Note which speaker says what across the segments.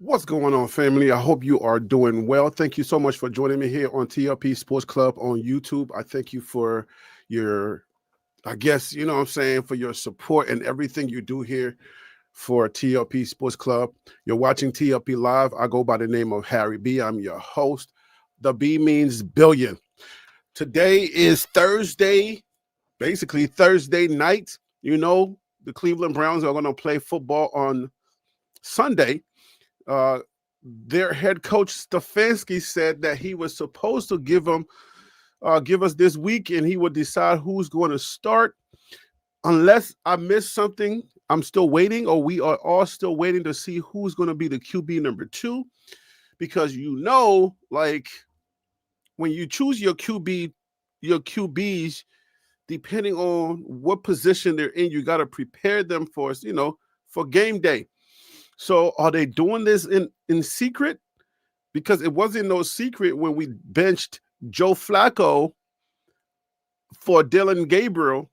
Speaker 1: What's going on, family? I hope you are doing well. Thank you so much for joining me here on TLP Sports Club on YouTube. I thank you for your, I guess, you know what I'm saying, for your support and everything you do here for TLP Sports Club. You're watching TLP Live. I go by the name of Harry B. I'm your host. The B means billion. Today is Thursday, basically Thursday night. You know, the Cleveland Browns are going to play football on Sunday. Uh, their head coach Stefanski said that he was supposed to give us this week, and he would decide who's going to start. Unless I missed something, I'm still waiting, or we are all still waiting to see who's going to be the QB number 2, because like when you choose your QBs, depending on what position they're in, you got to prepare them for game day. So are they doing this in secret? Because it wasn't no secret when we benched Joe Flacco for Dylan Gabriel.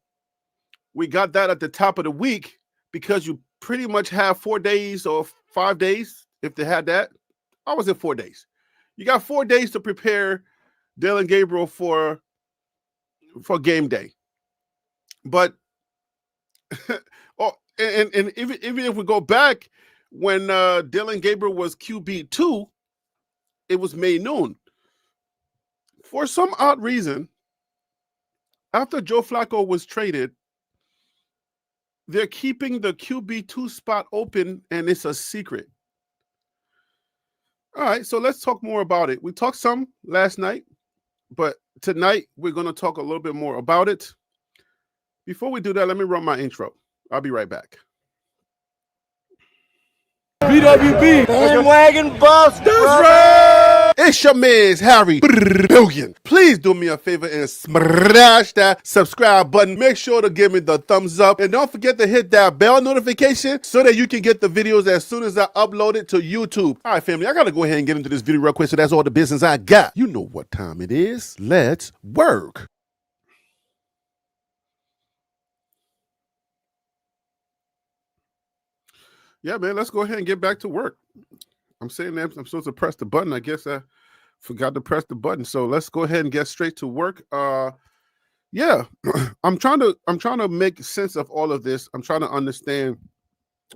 Speaker 1: We got that at the top of the week because you pretty much have 4 days or 5 days, if they had that. I was in 4 days. You got 4 days to prepare Dylan Gabriel for game day. But and even if we go back, when Dylan Gabriel was QB2, it was May noon. For some odd reason, after Joe Flacco was traded, they're keeping the QB2 spot open, and it's a secret. All right, so let's talk more about it. We talked some last night, but tonight we're going to talk a little bit more about it. Before we do that, let me run my intro. I'll be right back.
Speaker 2: BWB. Bandwagon Buffs.
Speaker 1: That's right. It's your man's Harry Billion. Please do me a favor and smash that subscribe button. Make sure to give me the thumbs up. And don't forget to hit that bell notification so that you can get the videos as soon as I upload it to YouTube. All right, family, I got to go ahead and get into this video real quick. So that's all the business I got. You know what time it is. Let's work. Yeah, man, let's go ahead and get back to work. I'm saying that I'm supposed to press the button. I guess I forgot to press the button. So let's go ahead and get straight to work. Yeah, I'm trying to make sense of all of this. I'm trying to understand,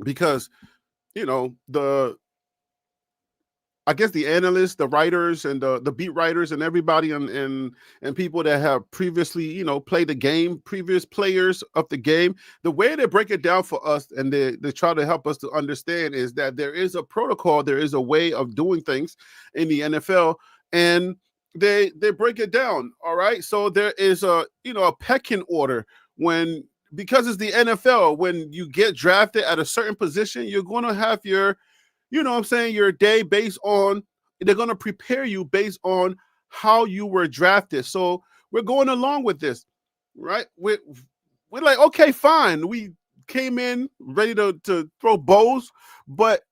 Speaker 1: because I guess the analysts, the writers, and the beat writers, and everybody, and people that have previously, played the game, previous players of the game, the way they break it down for us, and they try to help us to understand, is that there is a protocol, there is a way of doing things in the NFL, and they break it down. All right, so there is a pecking order because it's the NFL. When you get drafted at a certain position, you're going to have your your day based on, they're going to prepare you based on how you were drafted. So we're going along with this, right? We're like, okay, fine. We came in ready to throw bows. But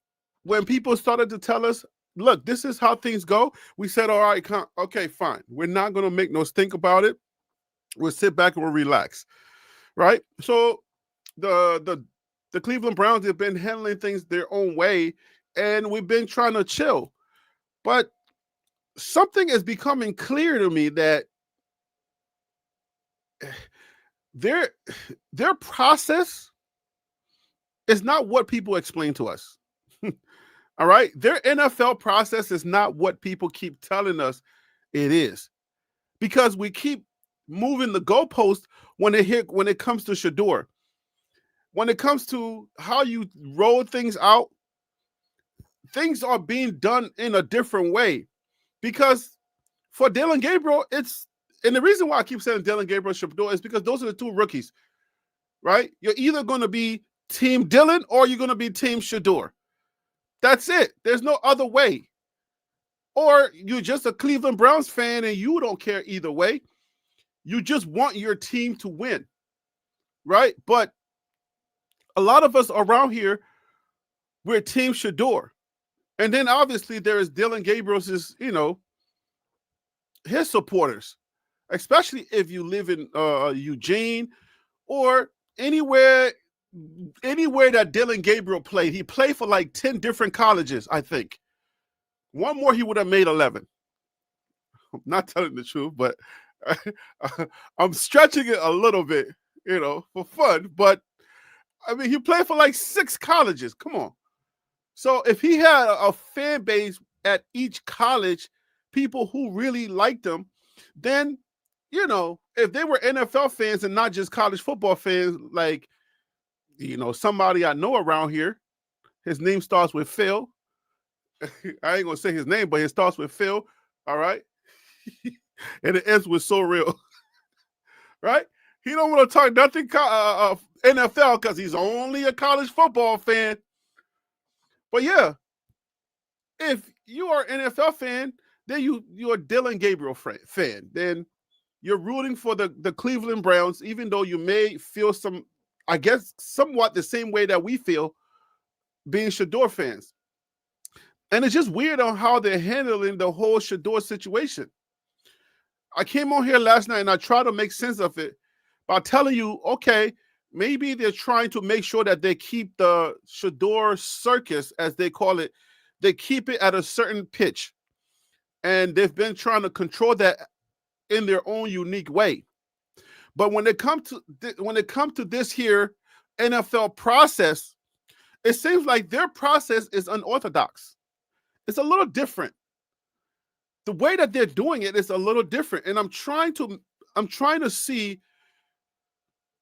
Speaker 1: when people started to tell us, look, this is how things go, we said, all right, okay, fine. We're not going to make no stink about it. We'll sit back and we'll relax, right? So the Cleveland Browns have been handling things their own way, and we've been trying to chill. But something is becoming clear to me, that their process is not what people explain to us. All right? Their NFL process is not what people keep telling us it is. Because we keep moving the goalpost when it comes to Shedeur. When it comes to how you roll things out, things are being done in a different way. Because for Dylan Gabriel, and the reason why I keep saying Dylan Gabriel Shedeur is because those are the two rookies, right? You're either going to be Team Dylan or you're going to be Team Shedeur. That's it. There's no other way. Or you're just a Cleveland Browns fan and you don't care either way. You just want your team to win, right? But a lot of us around here, we're Team Shedeur. And then obviously there is Dylan Gabriel's, his supporters, especially if you live in Eugene or anywhere anywhere that Dylan Gabriel played, he played for like 10 different colleges, I think. One more, he would have made 11. I'm not telling the truth, but I'm stretching it a little bit, for fun. But, I mean, he played for like 6 colleges. Come on. So if he had a fan base at each college, people who really liked him, then, if they were NFL fans and not just college football fans, like, somebody I know around here, his name starts with Phil. I ain't going to say his name, but it starts with Phil. All right. And it ends with so real. Right? He don't want to talk nothing NFL because he's only a college football fan. But yeah, if you are an NFL fan, then you're a Dylan Gabriel fan. Then you're rooting for the Cleveland Browns, even though you may feel somewhat the same way that we feel being Shedeur fans. And it's just weird on how they're handling the whole Shedeur situation. I came on here last night and I tried to make sense of it by telling you, okay, maybe they're trying to make sure that they keep the Shedeur circus, as they call it, they keep it at a certain pitch. And they've been trying to control that in their own unique way. But when it comes to this here NFL process, it seems like their process is unorthodox. It's a little different. The way that they're doing it is a little different. And I'm trying to see,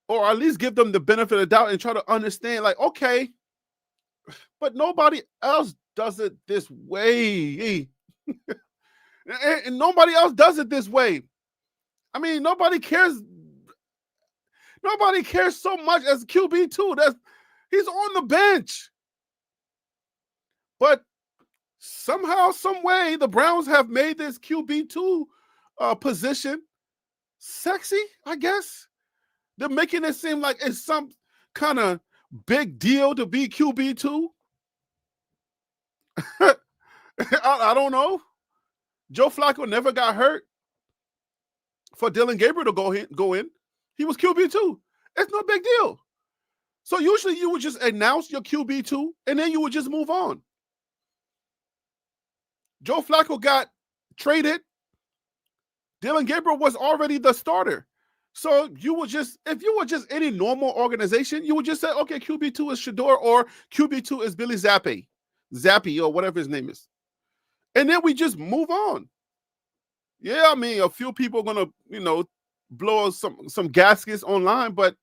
Speaker 1: or at least give them the benefit of the doubt and try to understand, like, okay, but nobody else does it this way. And nobody else does it this way. I mean, nobody cares. Nobody cares so much as QB2. He's on the bench. But somehow, some way, the Browns have made this QB2 position sexy, I guess. They're making it seem like it's some kind of big deal to be QB2. I don't know. Joe Flacco never got hurt for Dylan Gabriel to go in. He was QB2. It's no big deal. So usually you would just announce your QB2 and then you would just move on. Joe Flacco got traded. Dylan Gabriel was already the starter. So if you were just any normal organization, you would just say, okay, QB2 is Shedeur or QB2 is Billy Zappi or whatever his name is. And then we just move on. Yeah, I mean, a few people are going to, blow some gaskets online, but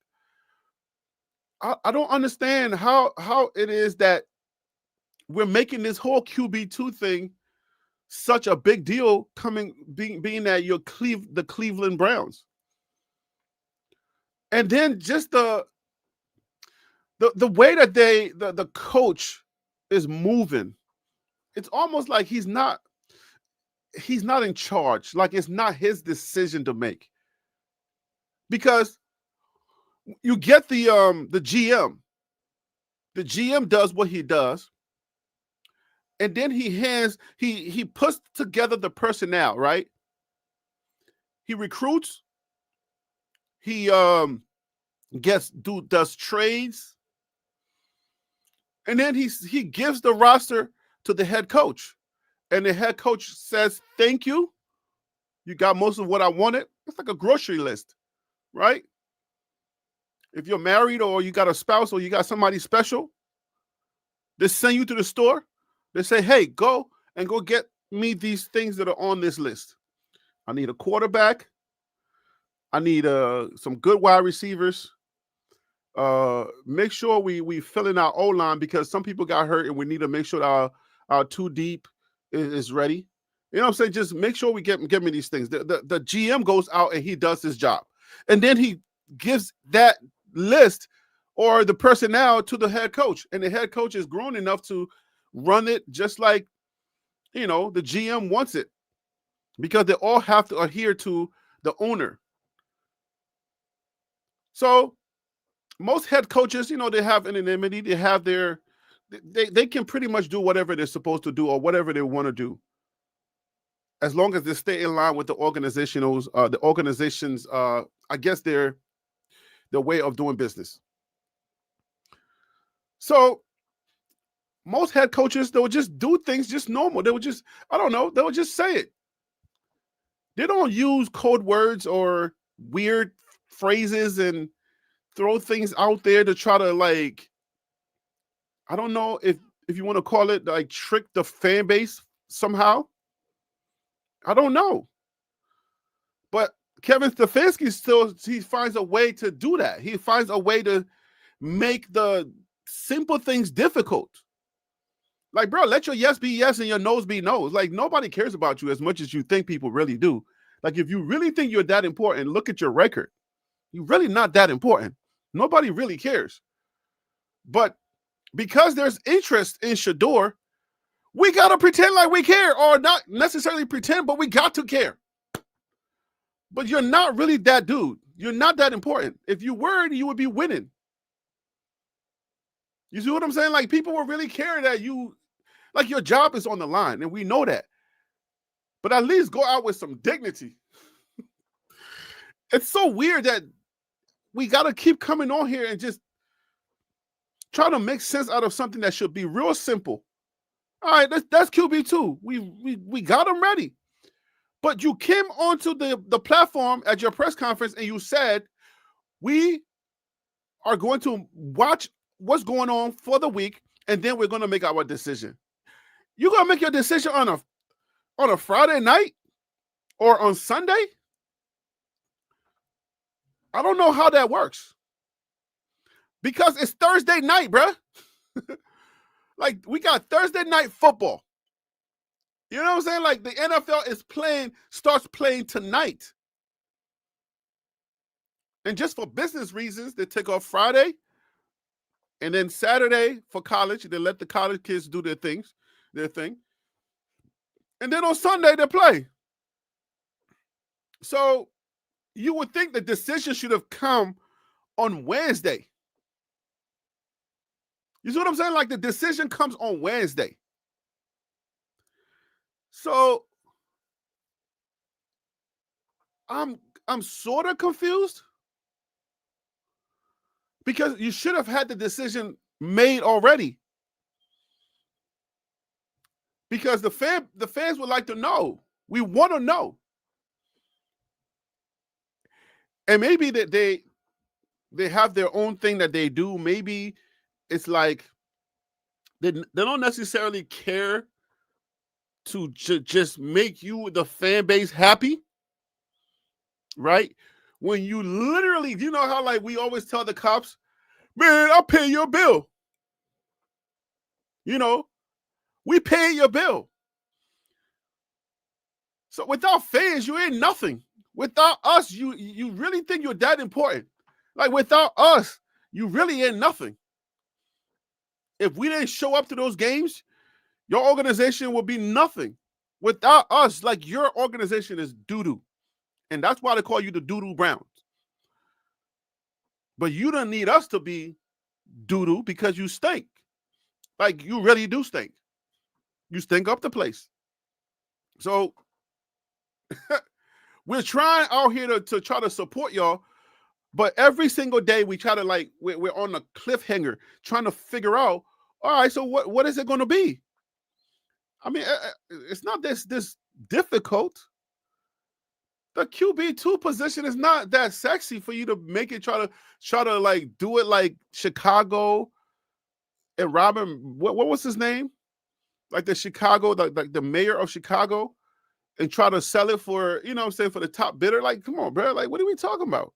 Speaker 1: I don't understand how it is that we're making this whole QB2 thing such a big deal being that you're the Cleveland Browns. And then just the way that the coach is moving, it's almost like he's not in charge. Like it's not his decision to make. Because you get the GM. The GM does what he does. And then he puts together the personnel, right? He recruits. He does trades. And then he gives the roster to the head coach. And the head coach says, thank you. You got most of what I wanted. It's like a grocery list, right? If you're married or you got a spouse or you got somebody special, they send you to the store. They say, hey, go get me these things that are on this list. I need a quarterback. I need some good wide receivers. Make sure we fill in our O-line because some people got hurt and we need to make sure that our two deep is ready. You know what I'm saying? Just make sure we get me these things. The GM goes out and he does his job. And then he gives that list or the personnel to the head coach. And the head coach is grown enough to run it just like, the GM wants it. Because they all have to adhere to the owner. So most head coaches, they have anonymity. They have they can pretty much do whatever they're supposed to do or whatever they want to do. As long as they stay in line with the organization's, I guess their way of doing business. So most head coaches, they would just do things just normal. They would just, I don't know, they would just say it. They don't use code words or weird phrases and throw things out there to try to, like, I don't know if you want to call it, like, trick the fan base somehow. I don't know. But Kevin Stefanski he finds a way to do that. He finds a way to make the simple things difficult. Like, bro, let your yes be yes and your no's be no's. Like, nobody cares about you as much as you think people really do. Like, if you really think you're that important, look at your record. You're really not that important. Nobody really cares. But because there's interest in Shedeur, we got to pretend like we care, or not necessarily pretend, but we got to care. But you're not really that dude. You're not that important. If you were, you would be winning. You see what I'm saying? Like, people will really care that you, like, your job is on the line, and we know that. But at least go out with some dignity. It's so weird that we got to keep coming on here and just try to make sense out of something that should be real simple. All right, that's QB2. We got him ready. But you came onto the platform at your press conference and you said, we are going to watch what's going on for the week, and then we're going to make our decision. You're going to make your decision on a Friday night or on Sunday? I don't know how that works. Because it's Thursday night, bruh. Like, we got Thursday night football. You know what I'm saying? Like, the NFL starts playing tonight. And just for business reasons, they take off Friday, and then Saturday for college. They let the college kids do their thing. And then on Sunday, they play. So you would think the decision should have come on Wednesday. You see what I'm saying? Like, the decision comes on Wednesday. So I'm sort of confused, because you should have had the decision made already. Because the fans would like to know. We want to know. And maybe that they have their own thing that they do. Maybe it's like they don't necessarily care to just make you, the fan base, happy, right? When you literally, you know how, like, we always tell the cops, man, I'll pay your bill. You know, we pay your bill. So without fans, you ain't nothing. Without us, you really think you're that important? Like, without us, you really ain't nothing. If we didn't show up to those games, your organization will be nothing. Without us, like, your organization is doo-doo. And that's why they call you the doo-doo Browns. But you don't need us to be doo-doo, because you stink. Like, you really do stink. You stink up the place. So we're trying out here to try to support y'all, but every single day we try to, like, we're on a cliffhanger trying to figure out, all right, so what is it going to be? I mean, it's not this difficult. The QB2 position is not that sexy for you to make it try to like do it like Chicago and Robin. What was his name? Like the Chicago, like the mayor of Chicago, and try to sell it for, you know what I'm saying, for the top bidder. Like, come on, bro. Like, what are we talking about?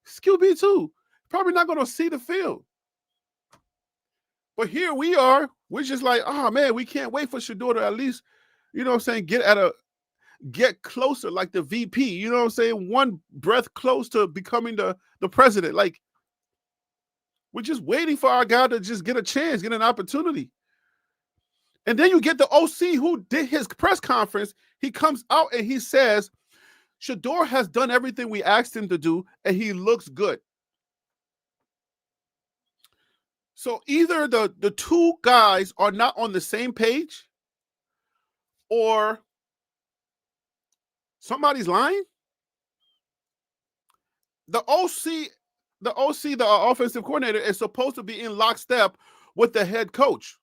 Speaker 1: It's QB2. Probably not going to see the field. But here we are. We're just like, oh man, we can't wait for Shedeur to at least, you know what I'm saying, get closer, like the VP, you know what I'm saying? One breath close to becoming the president. Like, we're just waiting for our guy to just get a chance, get an opportunity. And then you get the OC who did his press conference. He comes out and he says, Shedeur has done everything we asked him to do, and he looks good. So either the two guys are not on the same page, or somebody's lying. The OC, the offensive coordinator, is supposed to be in lockstep with the head coach.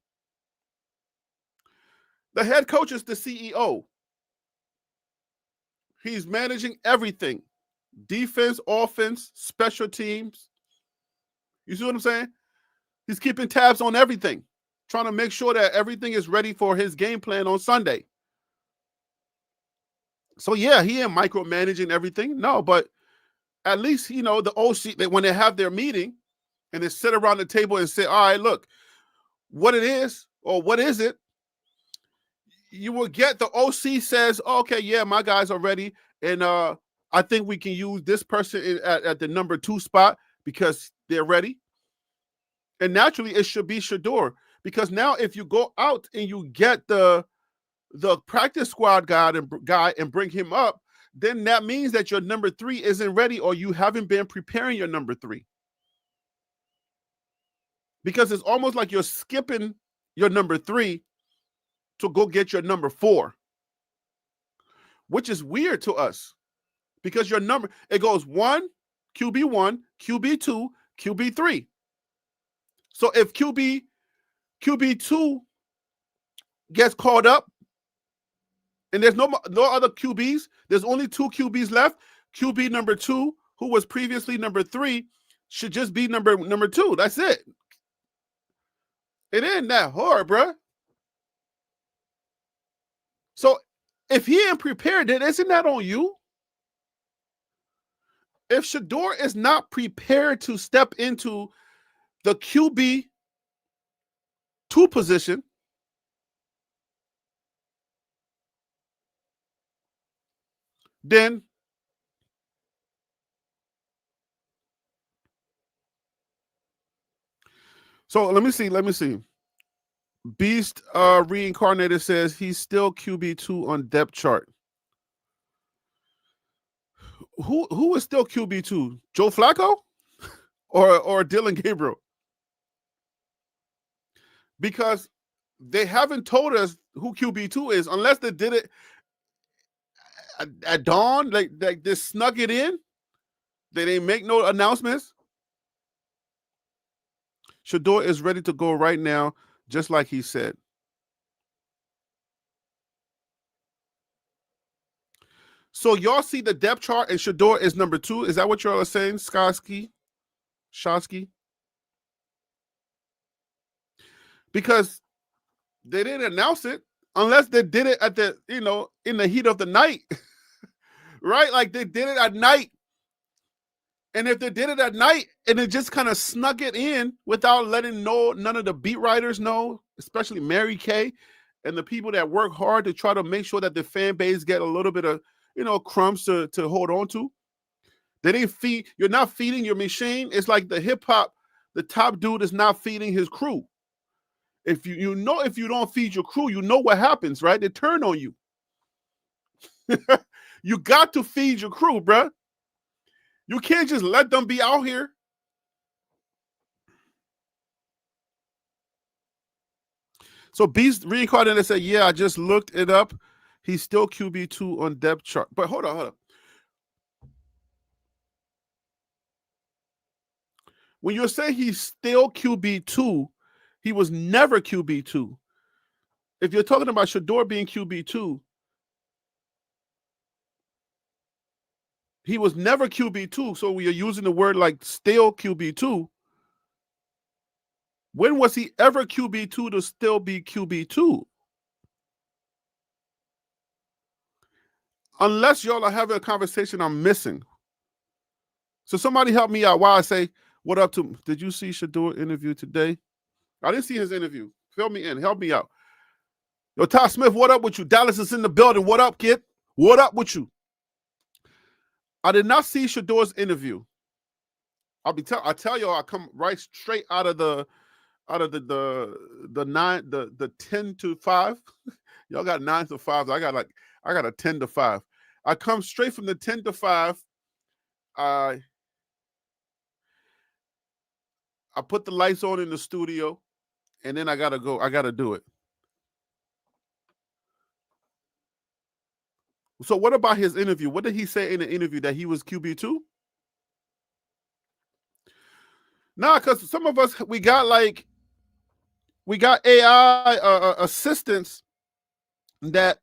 Speaker 1: The head coach is the CEO. He's managing everything. Defense, offense, special teams. You see what I'm saying? He's keeping tabs on everything, trying to make sure that everything is ready for his game plan on Sunday. So, yeah, he ain't micromanaging everything. No, but at least, the OC, when they have their meeting and they sit around the table and say, all right, look, what it is or what is it, you will get the OC says, okay, yeah, my guys are ready. And I think we can use this person at the number 2 spot because they're ready. And naturally, it should be Shedeur. Because now if you go out and you get the practice squad guy and bring him up, then that means that your number 3 isn't ready or you haven't been preparing your number 3. Because it's almost like you're skipping your number 3 to go get your number 4, which is weird to us because it goes 1, QB1, QB2, QB3. So if QB2 gets called up and there's no other QBs, there's only 2 QBs left, QB number 2, who was previously number 3, should just be number 2. That's it. It ain't that hard, bruh. So if he ain't prepared, then isn't that on you? If Shedeur is not prepared to step into the QB 2 position, then so let me see. Beast Reincarnated says he's still QB2 on depth chart. Who is still QB2? Joe Flacco or Dylan Gabriel? Because they haven't told us who QB2 is unless they did it at dawn, like they snuck it in. They didn't make no announcements. Shedeur is ready to go right now, just like he said. So y'all see the depth chart and Shedeur is number 2. Is that what y'all are saying, Shosky? Because they didn't announce it unless they did it at the, in the heat of the night. Right? Like they did it at night. And if they did it at night and it just kind of snuck it in without letting none of the beat writers know, especially Mary Kay and the people that work hard to try to make sure that the fan base get a little bit of, crumbs to hold on to. They didn't you're not feeding your machine. It's like the hip hop, the top dude is not feeding his crew. If you don't feed your crew, you know what happens, right? They turn on you. You got to feed your crew, bruh. You can't just let them be out here. So Beast Reincarnated said, yeah, I just looked it up. He's still QB2 on depth chart. But hold on. When you say he's still QB2, he was never QB2. If you're talking about Shedeur being QB2, he was never QB2. So we are using the word like still QB2. When was he ever QB2 to still be QB2? Unless y'all are having a conversation I'm missing. So somebody help me out while I say, what up to, did you see Shedeur interview today? I didn't see his interview. Fill me in. Help me out. Yo, Todd Smith, what up with you? Dallas is in the building. What up, kid? What up with you? I did not see Shedeur's interview. I tell y'all, I come right straight out of the 10 to 5. Y'all got 9 to 5. I got a 10 to 5. I come straight from the 10 to 5. I put the lights on in the studio, and then I gotta go. I gotta do it. So what about his interview? What did he say in the interview, that he was QB2? Nah, because some of us, we got like we got AI assistants that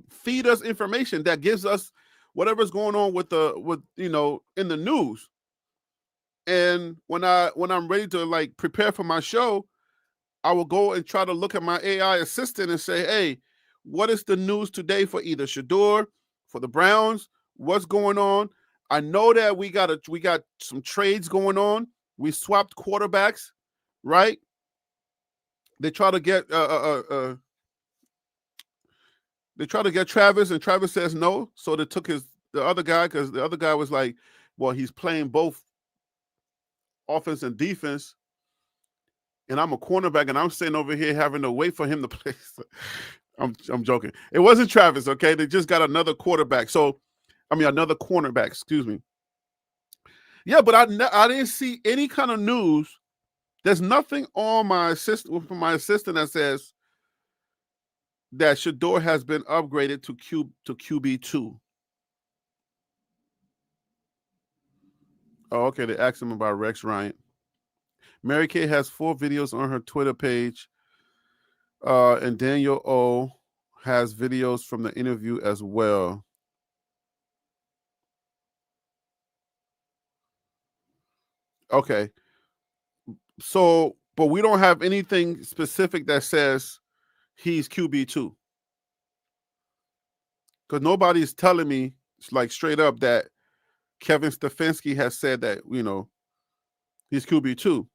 Speaker 1: feed us information that gives us whatever's going on with in the news. And when I'm ready to like prepare for my show, I will go and try to look at my AI assistant and say, hey, what is the news today for either Shedeur, for the Browns? What's going on? I know that we got some trades going on. We swapped quarterbacks, right? They try to get Travis, and Travis says no. So they took the other guy, because the other guy was like, well, he's playing both offense and defense, and I'm a cornerback, and I'm sitting over here having to wait for him to play. I'm joking. It wasn't Travis, okay? They just got another quarterback. Another cornerback, excuse me. Yeah, but I didn't see any kind of news. There's nothing on my assistant that says that Shedeur has been upgraded to QB2. Oh, okay. They asked him about Rex Ryan. Mary Kay has 4 videos on her Twitter page. And Daniel O has videos from the interview as well. Okay. So, but we don't have anything specific that says he's QB2. Because nobody's telling me, like, straight up that Kevin Stefanski has said that, he's QB2.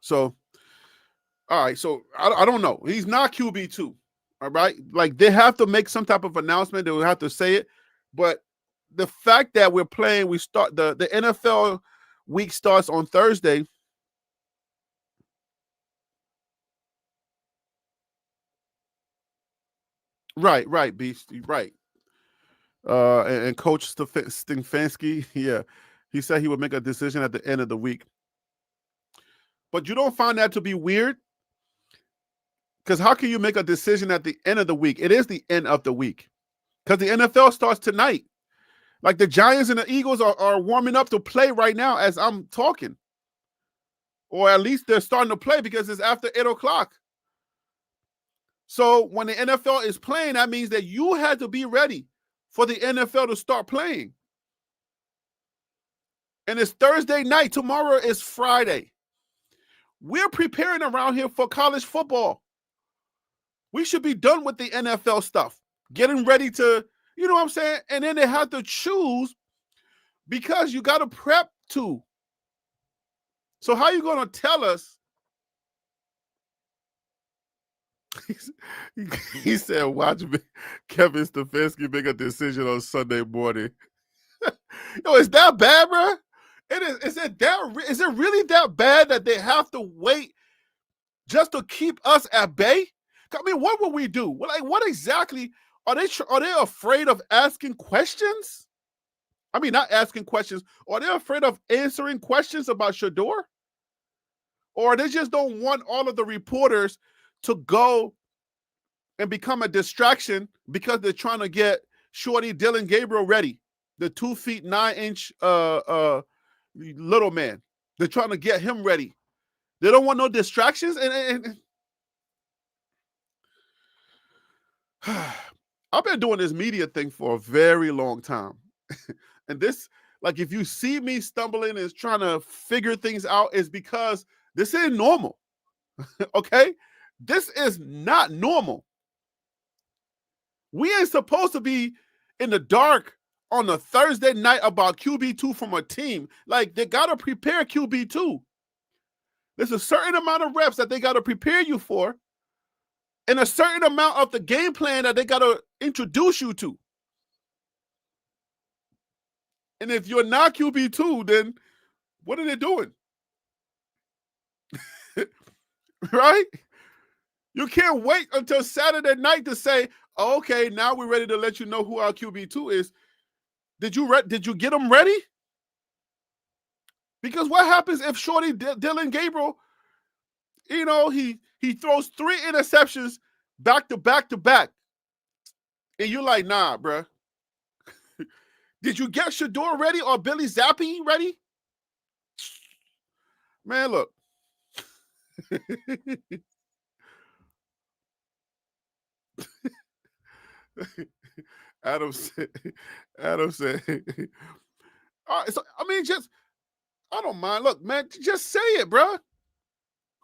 Speaker 1: So, all right. So, I don't know. He's not QB2. All right. Like, they have to make some type of announcement. They will have to say it. But the fact that we start the NFL week starts on Thursday. Right, Beast. Right. And Coach Stefanski, yeah, he said he would make a decision at the end of the week. But you don't find that to be weird? Because how can you make a decision at the end of the week? It is the end of the week. Because the NFL starts tonight. Like, the Giants and the Eagles are warming up to play right now as I'm talking. Or at least they're starting to play because it's after 8 o'clock. So when the NFL is playing, that means that you had to be ready for the NFL to start playing. And it's Thursday night. Tomorrow is Friday. We're preparing around here for college football. We should be done with the NFL stuff. Getting ready to, you know what I'm saying? And then they have to choose because you got to prep too. So how are you going to tell us? He said, watch me, Kevin Stefanski make a decision on Sunday morning. Yo, is that bad, bro? Is it really that bad that they have to wait just to keep us at bay? I mean, what will we do? Like, what exactly are they afraid of asking questions? I mean, not asking questions. Are they afraid of answering questions about Shedeur? Or they just don't want all of the reporters to go and become a distraction because they're trying to get Shorty Dillon Gabriel ready, the 2 feet 9 inch little man. They're trying to get him ready. They don't want no distractions. And I've been doing this media thing for a very long time. And this, like, if you see me stumbling and trying to figure things out, it's because this ain't normal. Okay? This is not normal. We ain't supposed to be in the dark on a Thursday night about QB2 from a team. Like, they got to prepare QB2. There's a certain amount of reps that they got to prepare you for, and a certain amount of the game plan that they got to introduce you to. And if you're not QB2, then what are they doing? Right? You can't wait until Saturday night to say, oh, okay, now we're ready to let you know who our QB2 is. Did you get them ready? Because what happens if Shorty Dillon Gabriel, he throws 3 interceptions back to back to back, and you're like, nah, bruh. Did you get Shedeur ready or Billy Zappi ready? Man, look. Adam said, Adam said, all right, so, I mean, just, I don't mind. Look, man, just say it, bro.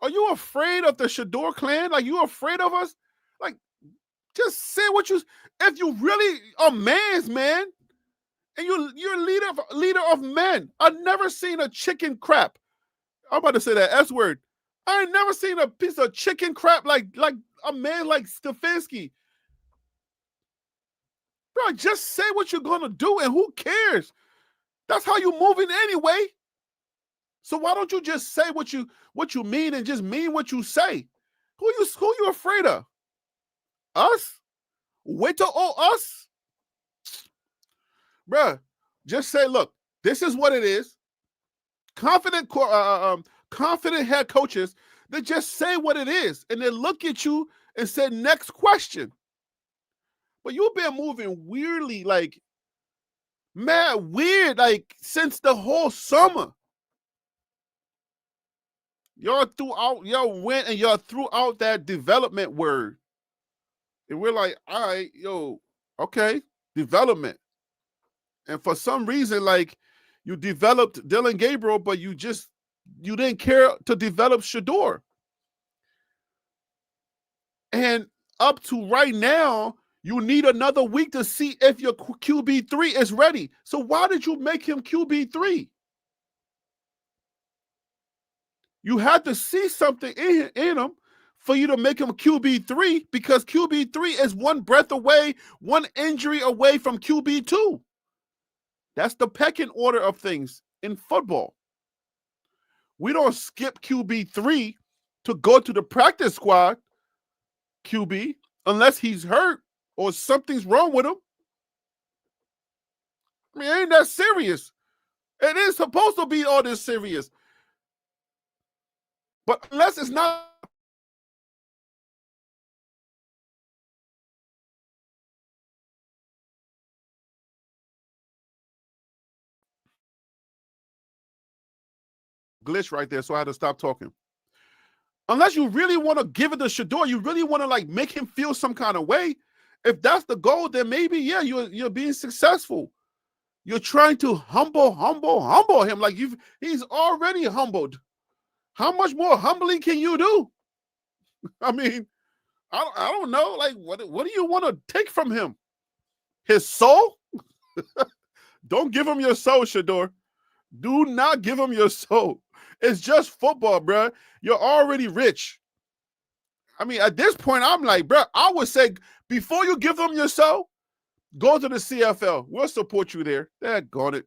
Speaker 1: Are you afraid of the Shador clan? Like, you afraid of us? Like, just say what you, if you really a man's man, and you're leader of men. I've never seen a chicken crap. I'm about to say that S word. I ain't never seen a piece of chicken crap like a man like Stefanski. Bro, just say what you're gonna do, and who cares? That's how you moving anyway. So why don't you just say what you mean and just mean what you say? Who you afraid of? Us? Wait till all us? Bruh, just say, look, this is what it is. Confident head coaches, they just say what it is, and they look at you and say, next question. But you've been moving weirdly, like, mad weird, like, since the whole summer. Y'all went and y'all threw out that development word. And we're like, all right, yo, okay, development. And for some reason, like, you developed Dylan Gabriel, but you didn't care to develop Shador. And up to right now, you need another week to see if your QB3 is ready. So why did you make him QB3? You had to see something in him for you to make him QB3, because QB3 is one breath away, one injury away from QB2. That's the pecking order of things in football. We don't skip QB3 to go to the practice squad QB unless he's hurt or something's wrong with him. I mean, it ain't that serious. It is supposed to be all this serious. But unless it's not, glitch right there, so I had to stop talking. Unless you really want to give it to Shador, you really want to like make him feel some kind of way. If that's the goal, then maybe, yeah, you're being successful. You're trying to humble him. Like he's already humbled. How much more humbling can you do? I mean, I don't know. Like, what do you want to take from him? His soul? Don't give him your soul, Shador. Do not give him your soul. It's just football, bro. You're already rich. I mean, at this point, I'm like, bro, I would say before you give them your soul, go to the CFL. We'll support you there. Daggone it.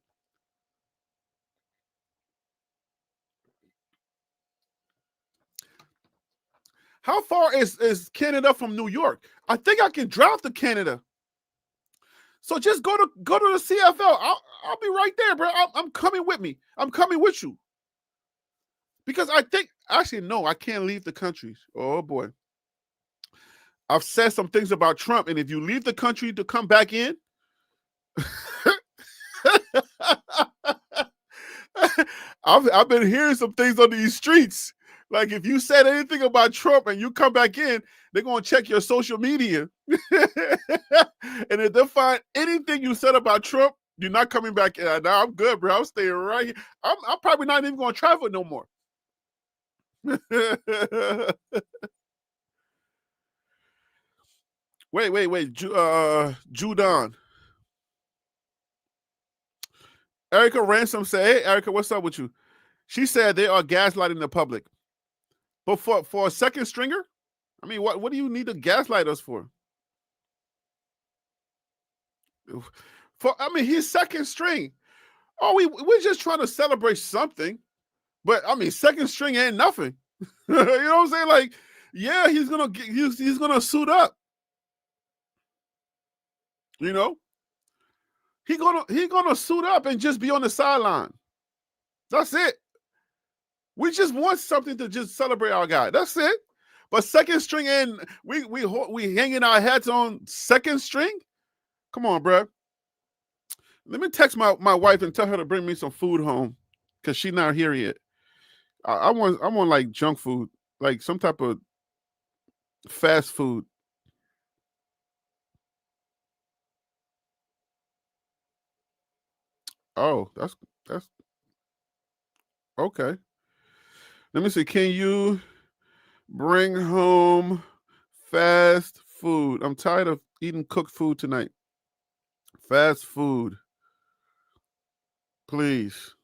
Speaker 1: How far is Canada from New York? I think I can drive to Canada. So just go to the CFL. I'll be right there, bro. I'm coming with me. I'm coming with you. Because I think, actually, no, I can't leave the country. Oh, boy. I've said some things about Trump, and if you leave the country to come back in, I've been hearing some things on these streets. Like, if you said anything about Trump and you come back in, they're going to check your social media. And if they find anything you said about Trump, you're not coming back in. Now, I'm good, bro. I'm staying right here. I'm probably not even going to travel no more. Wait. Judon. Erica Ransom said, hey, Erica, what's up with you? She said they are gaslighting the public. But for a second stringer? I mean, what do you need to gaslight us for? He's second string. Oh, we're just trying to celebrate something. But I mean, second string ain't nothing. You know what I'm saying? Like, yeah, he's gonna suit up. You know, he's gonna suit up and just be on the sideline. That's it. We just want something to just celebrate our guy. That's it. But second string, and we hanging our heads on second string. Come on, bro. Let me text my wife and tell her to bring me some food home, because she's not here yet. I want like junk food. like some type of fast food. Oh, that's okay. Let me see. Can you bring home fast food? I'm tired of eating cooked food tonight. Fast food, please.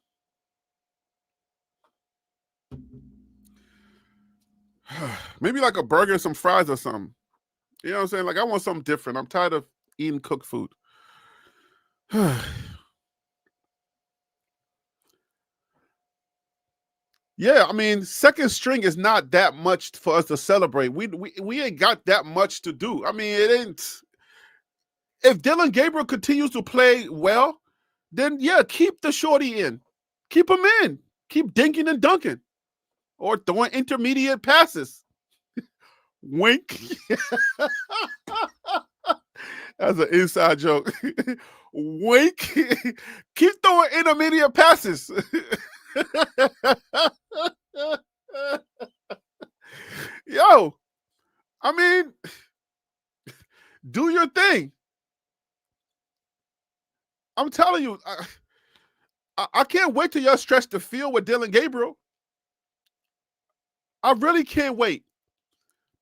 Speaker 1: Maybe like a burger and some fries or something. You know what I'm saying? Like I want something different. I'm tired of eating cooked food. Yeah, I mean, second string is not that much for us to celebrate. We ain't got that much to do. I mean, it ain't. If Dillon Gabriel continues to play well, then yeah, keep the shorty in. Keep him in. Keep dinking and dunking. Or throwing intermediate passes. Wink. That's an inside joke. Wink. Keep throwing intermediate passes. Yo, I mean, do your thing. I'm telling you, I can't wait till y'all stretch the field with Dillon Gabriel. I really can't wait.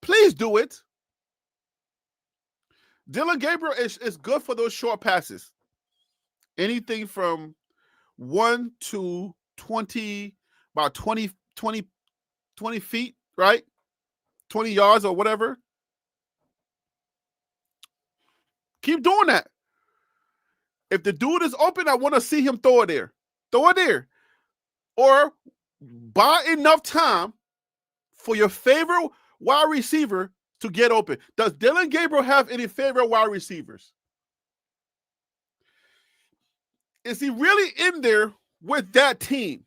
Speaker 1: Please do it. Dillon Gabriel is good for those short passes. Anything from 1 to 20, about 20 feet, right? 20 yards or whatever. Keep doing that. If the dude is open, I want to see him throw it there. Throw it there. Or buy enough time for your favorite wide receiver to get open. Does Dillon Gabriel have any favorite wide receivers? Is he really in there with that team?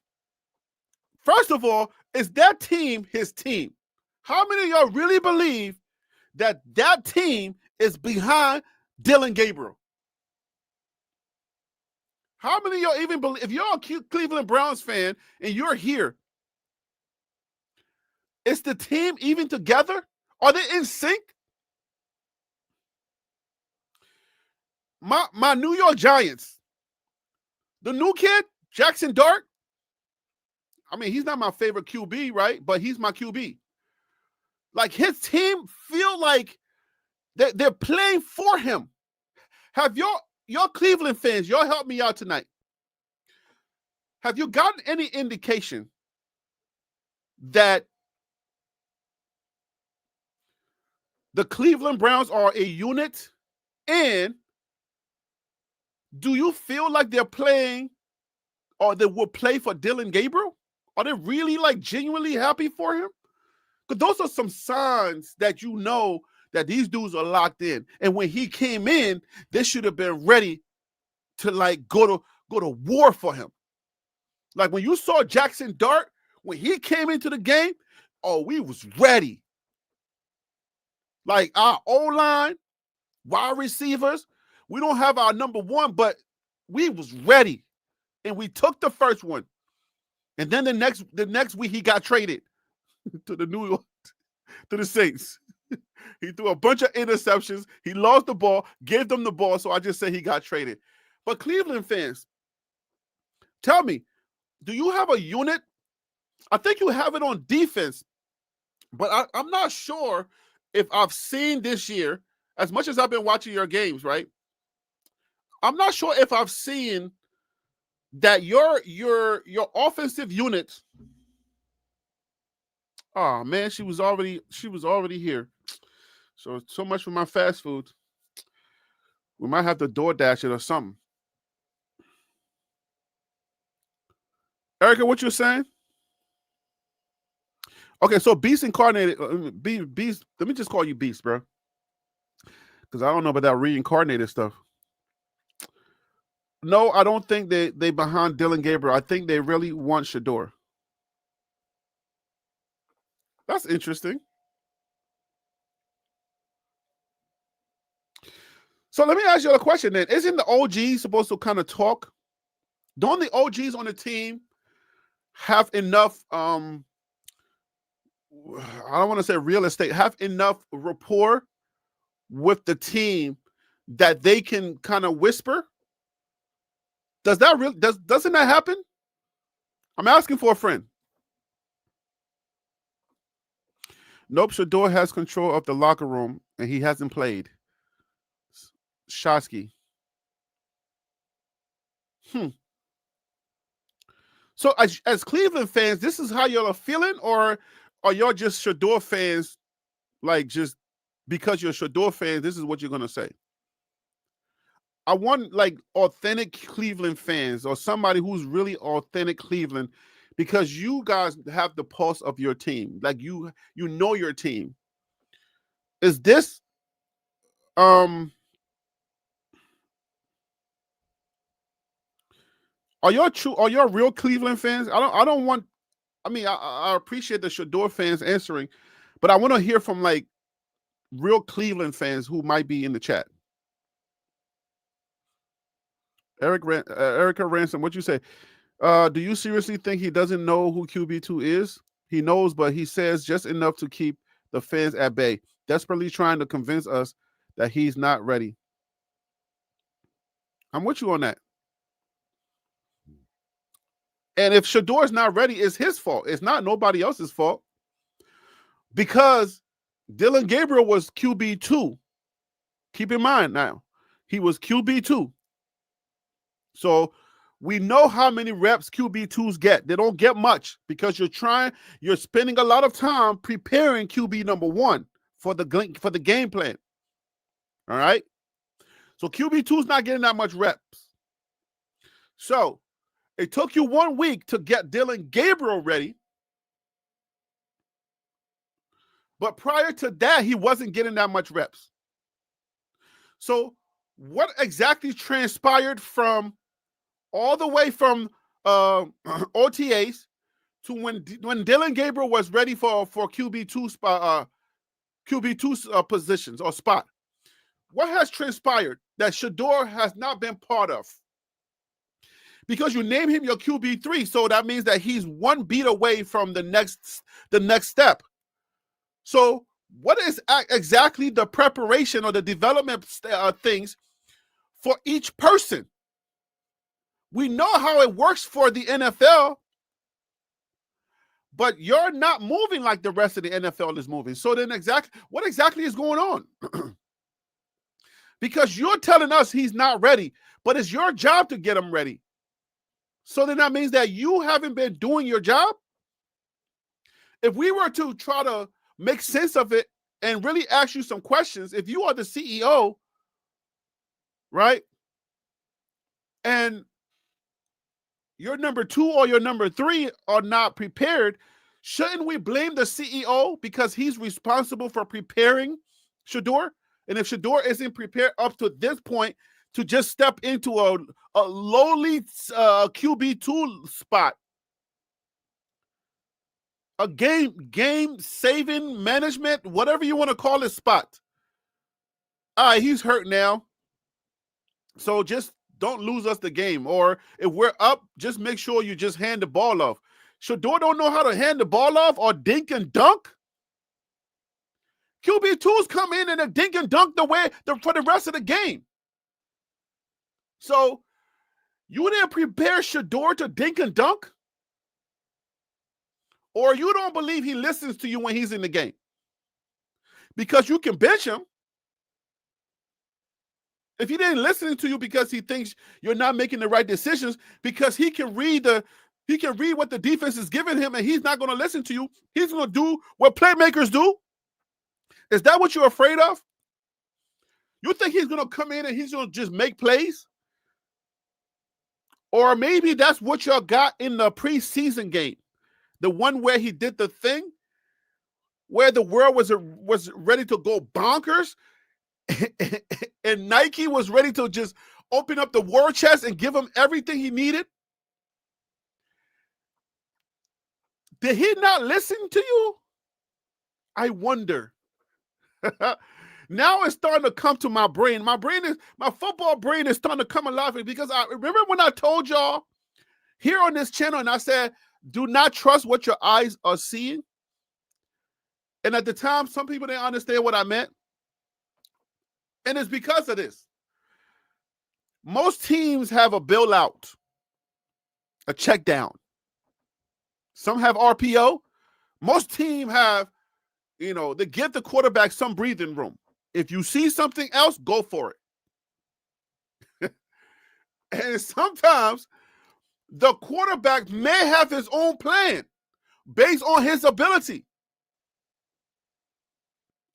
Speaker 1: First of all, is that team his team? How many of y'all really believe that that team is behind Dillon Gabriel? How many of y'all even believe, if you're a Cleveland Browns fan and you're here, is the team even together? Are they in sync? My New York Giants, the new kid, Jackson Dart, I mean, he's not my favorite QB, right? But he's my QB. Like, his team feel like they're playing for him. Have y'all Cleveland fans, y'all help me out tonight. Have you gotten any indication that the Cleveland Browns are a unit? And do you feel like they're playing or they will play for Dillon Gabriel? Are they really like genuinely happy for him? Because those are some signs that you know that these dudes are locked in. And when he came in, they should have been ready to like go to war for him. Like when you saw Jackson Dart, when he came into the game, oh, we was ready. Like our O-line, wide receivers, we don't have our number one, but we was ready. And we took the first one. And then the next week he got traded to the New York, to the Saints. He threw a bunch of interceptions. He lost the ball, gave them the ball. So I just say he got traded. But Cleveland fans, tell me, do you have a unit? I think you have it on defense, but I'm not sure if I've seen this year, as much as I've been watching your games, right? I'm not sure if I've seen that your offensive unit. Oh man, she was already here. So much for my fast food. We might have to DoorDash it or something. Erica, what you saying? Okay, so Beast incarnated. Beast. Let me just call you Beast, bro, because I don't know about that reincarnated stuff. No, I don't think they behind Dillon Gabriel. I think they really want Shedeur. That's interesting. So let me ask you a question then. Isn't the OG supposed to kind of talk? Don't the OGs on the team have enough I don't want to say real estate, have enough rapport with the team that they can kind of whisper? Doesn't that happen? I'm asking for a friend. Nope, Shedeur has control of the locker room and he hasn't played. Shosky. So as Cleveland fans, this is how y'all are feeling, or are y'all just Shedeur fans, like just because you're Shedeur fans, this is what you're gonna say? I want like authentic Cleveland fans or somebody who's really authentic Cleveland, because you guys have the pulse of your team. Like you know your team. Is this are y'all real Cleveland fans? I don't want, I mean, I appreciate the Shedeur fans answering, but I want to hear from like real Cleveland fans who might be in the chat. Erica Ransom, what you say? Do you seriously think he doesn't know who QB2 is? He knows, but he says just enough to keep the fans at bay, desperately trying to convince us that he's not ready. I'm with you on that. And if Shedeur's not ready, it's his fault. It's not nobody else's fault. Because Dillon Gabriel was QB2. Keep in mind now, he was QB2. So we know how many reps QB2s get. They don't get much because you're spending a lot of time preparing QB number 1 for the game plan. All right? So QB2 is not getting that much reps. So it took you 1 week to get Dillon Gabriel ready. But prior to that, he wasn't getting that much reps. So what exactly transpired from all the way from OTAs to when Dillon Gabriel was ready for QB2 spot, QB2 positions or spot? What has transpired that Shedeur has not been part of? Because you name him your QB3, so that means that he's 1 beat away from the next step. So what is exactly the preparation or the development things for each person? We know how it works for the NFL, but you're not moving like the rest of the NFL is moving. So then what exactly is going on? Because you're telling us he's not ready, but it's your job to get him ready. So then that means that you haven't been doing your job. If we were to try to make sense of it and really ask you some questions, if you are the CEO, right, and your number 2 or your number 3 are not prepared, shouldn't we blame the CEO because he's responsible for preparing Shedeur? And if Shedeur isn't prepared up to this point to just step into a lowly QB2 spot, a game saving management, whatever you want to call it, spot. All right, he's hurt now. So just don't lose us the game. Or if we're up, just make sure you just hand the ball off. Shedeur don't know how to hand the ball off or dink and dunk. QB2s come in and dink and dunk for the rest of the game. So you didn't prepare Shedeur to dink and dunk? Or you don't believe he listens to you when he's in the game? Because you can bench him. If he didn't listen to you because he thinks you're not making the right decisions, because he can read what the defense is giving him and he's not going to listen to you, he's going to do what playmakers do. Is that what you're afraid of? You think he's going to come in and he's going to just make plays? Or maybe that's what y'all got in the preseason game. The one where he did the thing where the world was ready to go bonkers and Nike was ready to just open up the war chest and give him everything he needed. Did he not listen to you? I wonder. Now it's starting to come to my brain. My football brain is starting to come alive because I remember when I told y'all here on this channel and I said, do not trust what your eyes are seeing. And at the time, some people didn't understand what I meant. And it's because of this. Most teams have a bailout, a check down. Some have RPO. Most teams have, they give the quarterback some breathing room. If you see something else, go for it. And sometimes the quarterback may have his own plan based on his ability.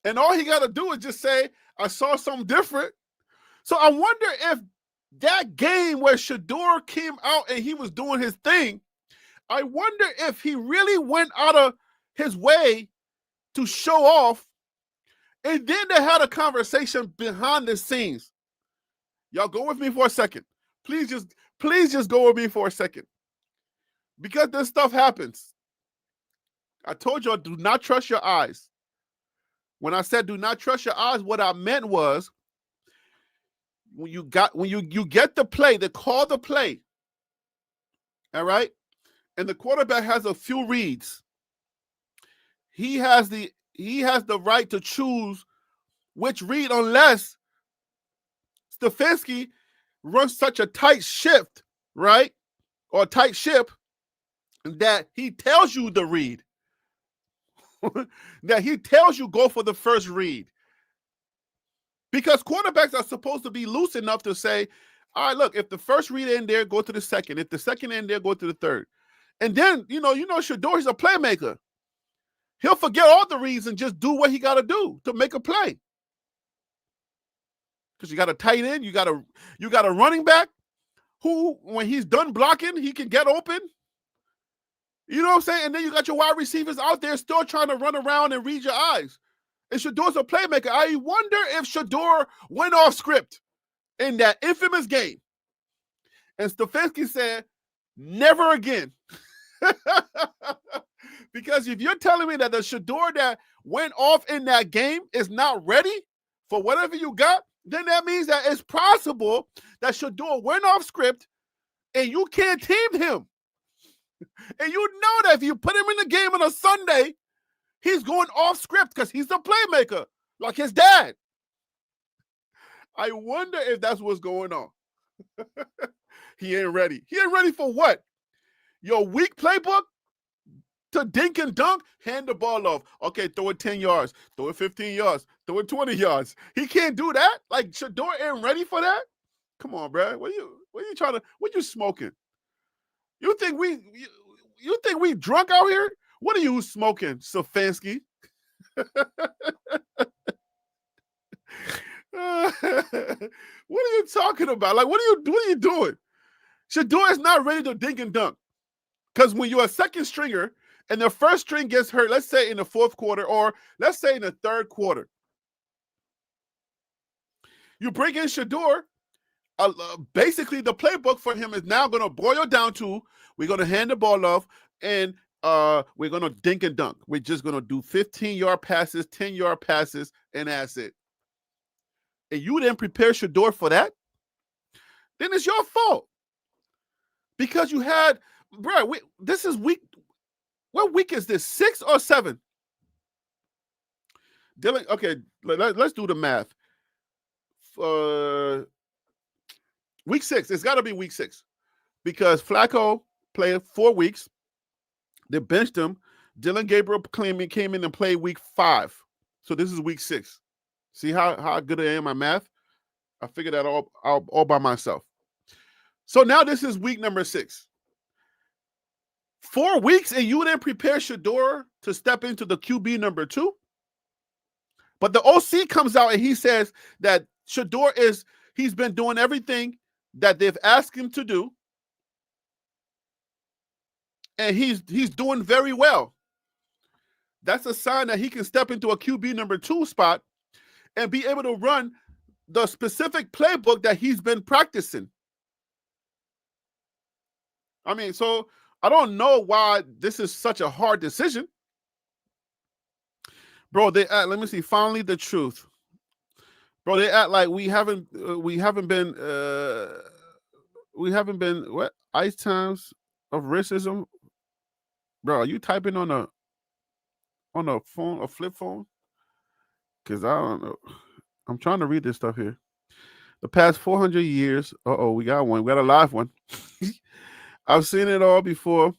Speaker 1: And all he got to do is just say, I saw something different. So I wonder if that game where Shedeur came out and he was doing his thing, I wonder if he really went out of his way to show off. And then they had a conversation behind the scenes. Y'all go with me for a second. Please just go with me for a second. Because this stuff happens. I told y'all, do not trust your eyes. When I said do not trust your eyes, what I meant was when you get the play, they call the play. All right? And the quarterback has a few reads. He has the right to choose which read unless Stefanski runs such a tight shift, right? Or tight ship that he tells you the read. That he tells you go for the first read. Because quarterbacks are supposed to be loose enough to say, all right, look, if the first read in there, go to the second. If the second in there, go to the third. And then, Shedeur, he's a playmaker. He'll forget all the reads and just do what he got to do to make a play. Because you got a tight end, you got a running back who, when he's done blocking, he can get open. You know what I'm saying? And then you got your wide receivers out there still trying to run around and read your eyes. And Shedeur's a playmaker. I wonder if Shedeur went off script in that infamous game. And Stefanski said, never again. Because if you're telling me that the Shedeur that went off in that game is not ready for whatever you got, then that means that it's possible that Shedeur went off script and you can't team him. And you know that if you put him in the game on a Sunday, he's going off script because he's a playmaker, like his dad. I wonder if that's what's going on. He ain't ready. He ain't ready for what? Your weak playbook? To dink and dunk, hand the ball off. Okay, throw it 10 yards, throw it 15 yards, throw it 20 yards. He can't do that? Like, Shedeur ain't ready for that? Come on, bro. What you smoking? You think we drunk out here? What are you smoking, Stefanski? What are you talking about? Like, what are you doing? Shedeur is not ready to dink and dunk. Because when you're a second stringer and the first string gets hurt, let's say in the fourth quarter or let's say in the third quarter, you bring in Shedeur, basically the playbook for him is now going to boil down to we're going to hand the ball off and we're going to dink and dunk. We're just going to do 15-yard passes, 10-yard passes, and that's it. And you didn't prepare Shedeur for that, then it's your fault. Because you had, bro, this is week. What week is this? 6 or 7? Dylan, okay, let's do the math. Week 6. It's got to be week 6 because Flacco played 4 weeks. They benched him. Dylan Gabriel came in and played week 5. So this is week 6. See how good I am at math? I figured that all by myself. So now this is week number 6. 4 weeks and you didn't prepare Shedeur to step into the QB number 2. But the OC comes out and he says that Shedeur he's been doing everything that they've asked him to do. And he's doing very well. That's a sign that he can step into a QB number 2 spot and be able to run the specific playbook that he's been practicing. I mean, so I don't know why this is such a hard decision. Bro, let me see. Finally, the truth. Bro, they act like we haven't been what? Ice times of racism. Bro, are you typing on a on a phone, a flip phone? Because I don't know. I'm trying to read this stuff here. The past 400 years. We got one. We got a live one. I've seen it all before.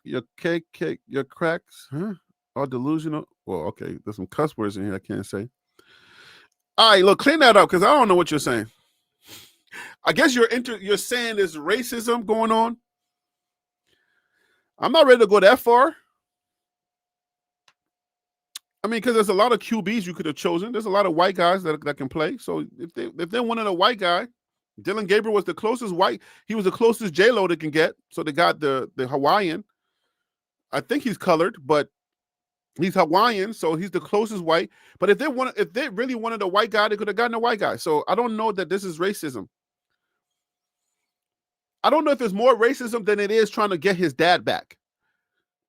Speaker 1: Your your cracks, huh? Are delusional. Well, okay. There's some cuss words in here I can't say. All right, look, clean that up because I don't know what you're saying. I guess you're saying there's racism going on. I'm not ready to go that far. I mean, because there's a lot of QBs you could have chosen. There's a lot of white guys that can play. So if they wanted a white guy, Dylan Gabriel was the closest white. He was the closest J-Lo they can get. So they got the Hawaiian. I think he's colored, but he's Hawaiian, so he's the closest white. But if they really wanted a white guy, they could have gotten a white guy. So I don't know that this is racism. I don't know if there's more racism than it is trying to get his dad back.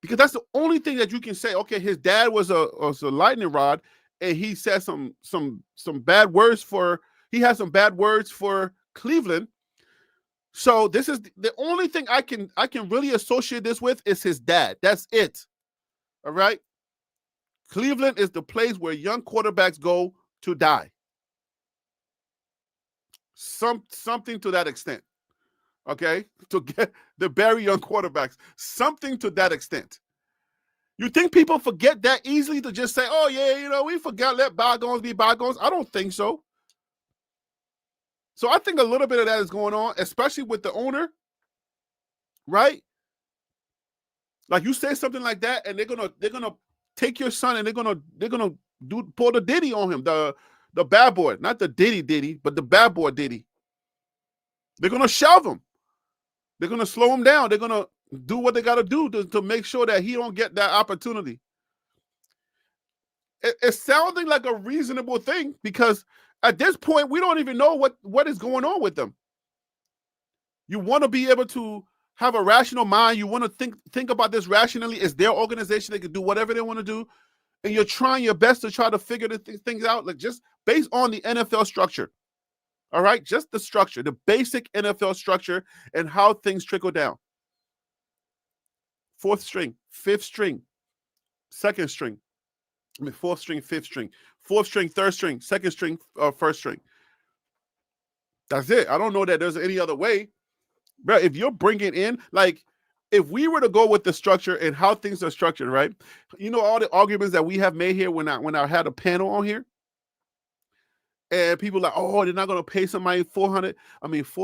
Speaker 1: Because that's the only thing that you can say. Okay, his dad was a lightning rod, and he said some bad words for. He has some bad words for Cleveland. So this is the only thing I can really associate this with is his dad. That's it. All right. Cleveland is the place where young quarterbacks go to die. Something to that extent. Okay, to bury young quarterbacks, something to that extent. You think people forget that easily to just say, "Oh yeah, we forgot, let bygones be bygones"? I don't think so. So I think a little bit of that is going on, especially with the owner, right? Like you say something like that, and they're gonna take your son and they're gonna pull the Diddy on him, the bad boy, not the Diddy, but the bad boy Diddy. They're gonna shelve him. They're going to slow him down. They're going to do what they got to do to make sure that he don't get that opportunity. It's sounding like a reasonable thing because at this point, we don't even know what is going on with them. You want to be able to have a rational mind. You want to think about this rationally. It's their organization. They can do whatever they want to do. And you're trying your best to try to figure things out, like just based on the NFL structure. All right, just the structure, the basic NFL structure and how things trickle down. Fourth string, fifth string, second string. Fourth string, fifth string. Fourth string, third string, second string, first string. That's it. I don't know that there's any other way. Bro, if you're bringing in, like, if we were to go with the structure and how things are structured, right? All the arguments that we have made here when I had a panel on here. And people are like, oh, they're not going to pay somebody $4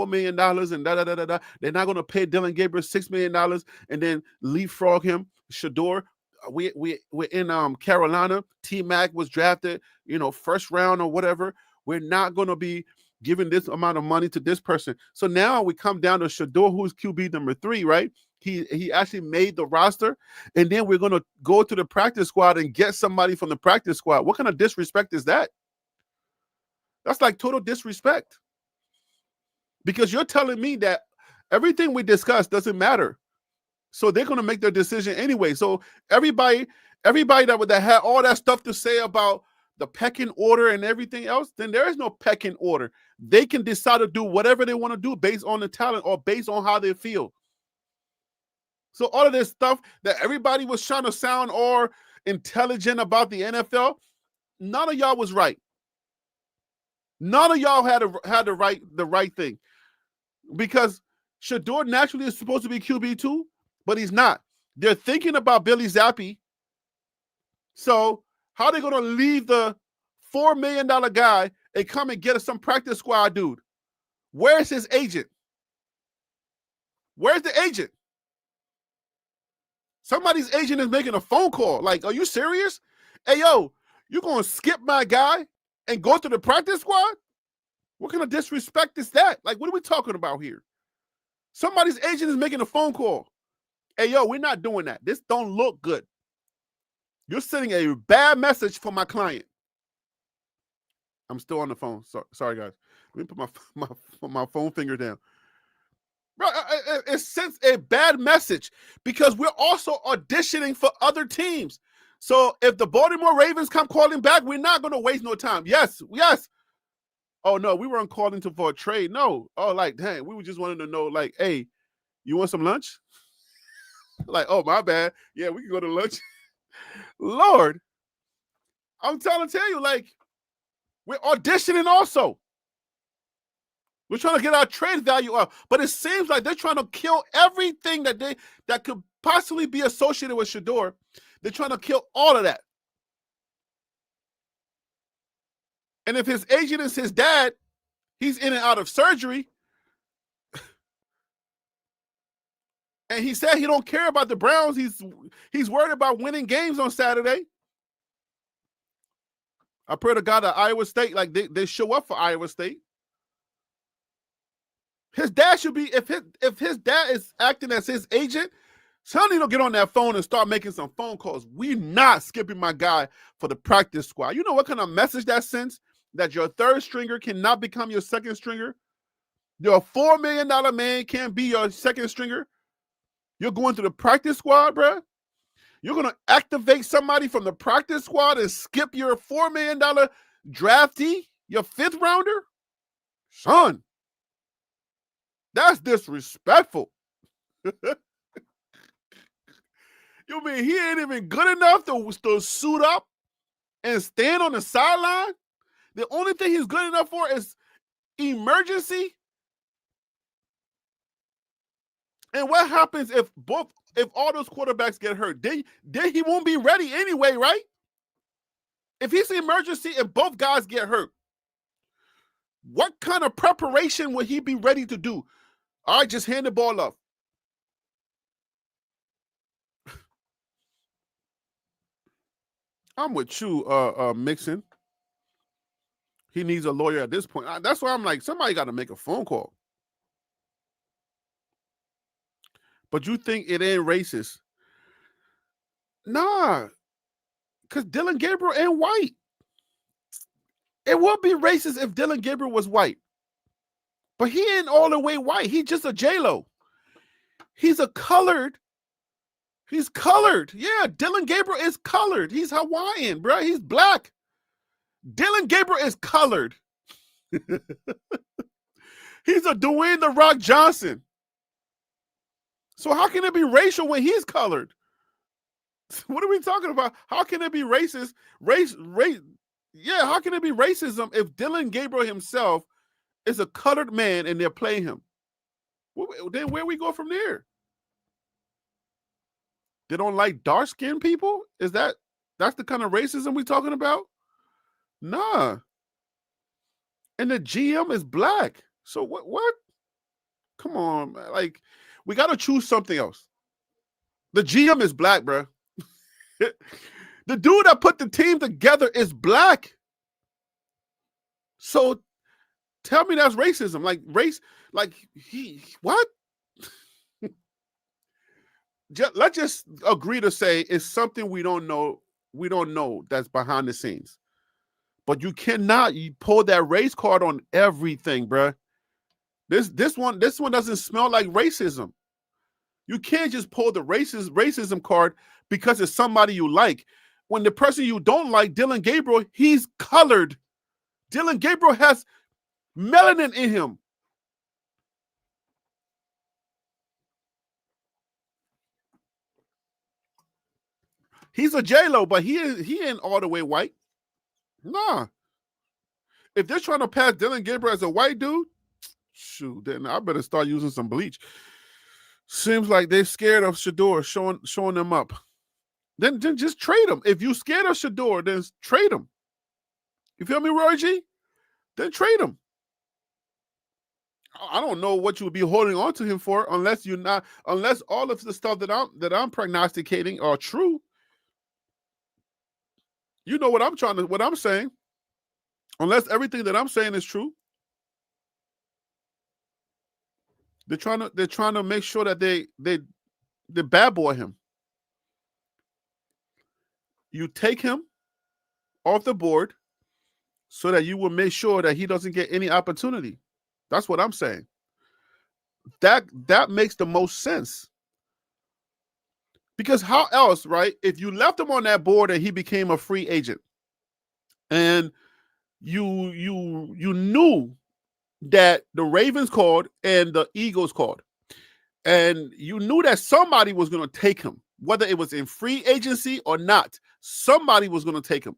Speaker 1: million and da-da-da-da-da. They're not going to pay Dylan Gabriel $6 million and then leapfrog him. Shador, we're in Carolina. T-Mac was drafted, first round or whatever. We're not going to be giving this amount of money to this person. So now we come down to Shador, who's QB number 3, right? He actually made the roster. And then we're going to go to the practice squad and get somebody from the practice squad. What kind of disrespect is that? That's like total disrespect. Because you're telling me that everything we discuss doesn't matter. So they're going to make their decision anyway. So everybody that had all that stuff to say about the pecking order and everything else, then there is no pecking order. They can decide to do whatever they want to do based on the talent or based on how they feel. So all of this stuff that everybody was trying to sound all intelligent about the NFL, none of y'all was right. None of y'all had the right thing, because Shador naturally is supposed to be QB2, but he's not. They're thinking about Billy Zappi. So how are they going to leave the $4 million guy and come and get some practice squad dude? Where's his agent? Where's the agent? Somebody's agent is making a phone call. Like, are you serious? Hey, yo, you going to skip my guy and go to the practice squad? What kind of disrespect is that? Like, what are we talking about here? Somebody's agent is making a phone call. Hey, yo, we're not doing that. This don't look good. You're sending a bad message for my client. I'm still on the phone. Sorry, guys. Let me put my phone finger down. Bro, it sends a bad message because we're also auditioning for other teams. So if the Baltimore Ravens come calling back, we're not going to waste no time. Yes. Oh, no, we weren't calling for a trade. No. Oh, like, dang, we were just wanting to know, like, hey, you want some lunch? Like, oh, my bad. Yeah, we can go to lunch. Lord, I'm trying to tell you, like, we're auditioning also. We're trying to get our trade value up, but it seems like they're trying to kill everything that could possibly be associated with Shedeur. They're trying to kill all of that. And if his agent is his dad, he's in and out of surgery. And he said he don't care about the Browns. He's worried about winning games on Saturday. I pray to God that Iowa State, like they show up for Iowa State. His dad should be, if his dad is acting as his agent, Sonny don't get on that phone and start making some phone calls. We not skipping my guy for the practice squad. You know what kind of message that sends? That your third stringer cannot become your second stringer. Your $4 million man can't be your second stringer. You're going to the practice squad, bro. You're going to activate somebody from the practice squad and skip your $4 million draftee, your fifth rounder? Son, that's disrespectful. You mean he ain't even good enough to suit up and stand on the sideline? The only thing he's good enough for is emergency. And what happens if all those quarterbacks get hurt? Then he won't be ready anyway, right? If he's an emergency and both guys get hurt, what kind of preparation would he be ready to do? All right, just hand the ball off. I'm with you, Mixon. He needs a lawyer at this point. That's why I'm like, somebody got to make a phone call. But you think it ain't racist? Nah, because Dillon Gabriel ain't white. It would be racist if Dillon Gabriel was white. But he ain't all the way white. He's just a J-Lo. He's colored. Yeah, Dillon Gabriel is colored. He's Hawaiian, bro. He's black. Dillon Gabriel is colored. He's a Dwayne "The Rock" Johnson. So how can it be racial when he's colored? What are we talking about? How can it be racist? Yeah, how can it be racism if Dillon Gabriel himself is a colored man and they're playing him? Then where we go from there? They don't like dark-skinned people? That's the kind of racism we talking about? Nah. And the GM is black. So what? Come on, man. Like, we got to choose something else. The GM is black, bro. The dude that put the team together is black. So tell me that's racism. Like race, like what? Let's just agree to say it's something we don't know. We don't know that's behind the scenes. But you cannot pull that race card on everything, bro. This one doesn't smell like racism. You can't just pull the racism card because it's somebody you like. When the person you don't like, Dillon Gabriel, he's colored. Dillon Gabriel has melanin in him. He's a J-Lo, but he ain't all the way white. Nah. If they're trying to pass Dillon Gabriel as a white dude, shoot, then I better start using some bleach. Seems like they're scared of Shedeur showing them up. Then just trade him. If you're scared of Shedeur, then trade him. You feel me, Roy G? Then trade him. I don't know what you would be holding on to him for unless all of the stuff that I'm prognosticating are true. You know what I'm saying. Unless everything that I'm saying is true. They're trying to make sure that they bad boy him. You take him off the board so that you will make sure that he doesn't get any opportunity. That's what I'm saying. That makes the most sense. Because how else, right? If you left him on that board and he became a free agent, and you knew that the Ravens called and the Eagles called, and you knew that somebody was going to take him, whether it was in free agency or not, somebody was going to take him.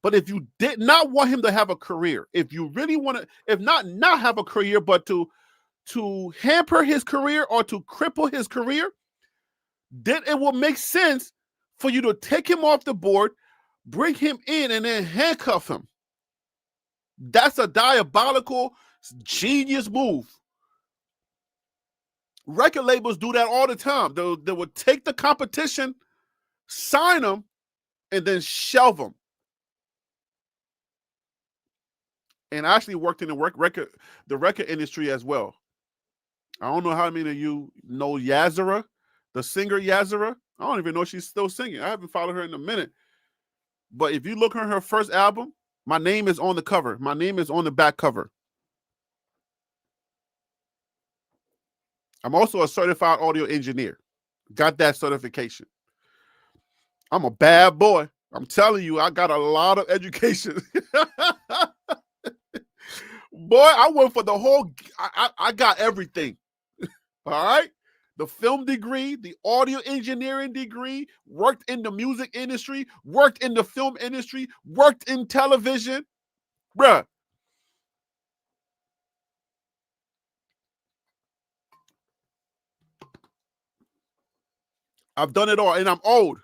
Speaker 1: But if you did not want him to have a career, if you really want to, if not have a career, but to hamper his career or to cripple his career, then it will make sense for you to take him off the board, bring him in, and then handcuff him. That's a diabolical, genius move. Record labels do that all the time. They will take the competition, sign them, and then shelve them. And I actually worked in the record industry as well. I don't know how many of you know Yazara, the singer Yazara. I don't even know if she's still singing. I haven't followed her in a minute. But if you look at her first album, my name is on the cover. My name is on the back cover. I'm also a certified audio engineer. Got that certification. I'm a bad boy. I'm telling you, I got a lot of education. Boy, I went for the whole, I got everything. All right? The film degree, the audio engineering degree, worked in the music industry, worked in the film industry, worked in television. Bruh. I've done it all, and I'm old.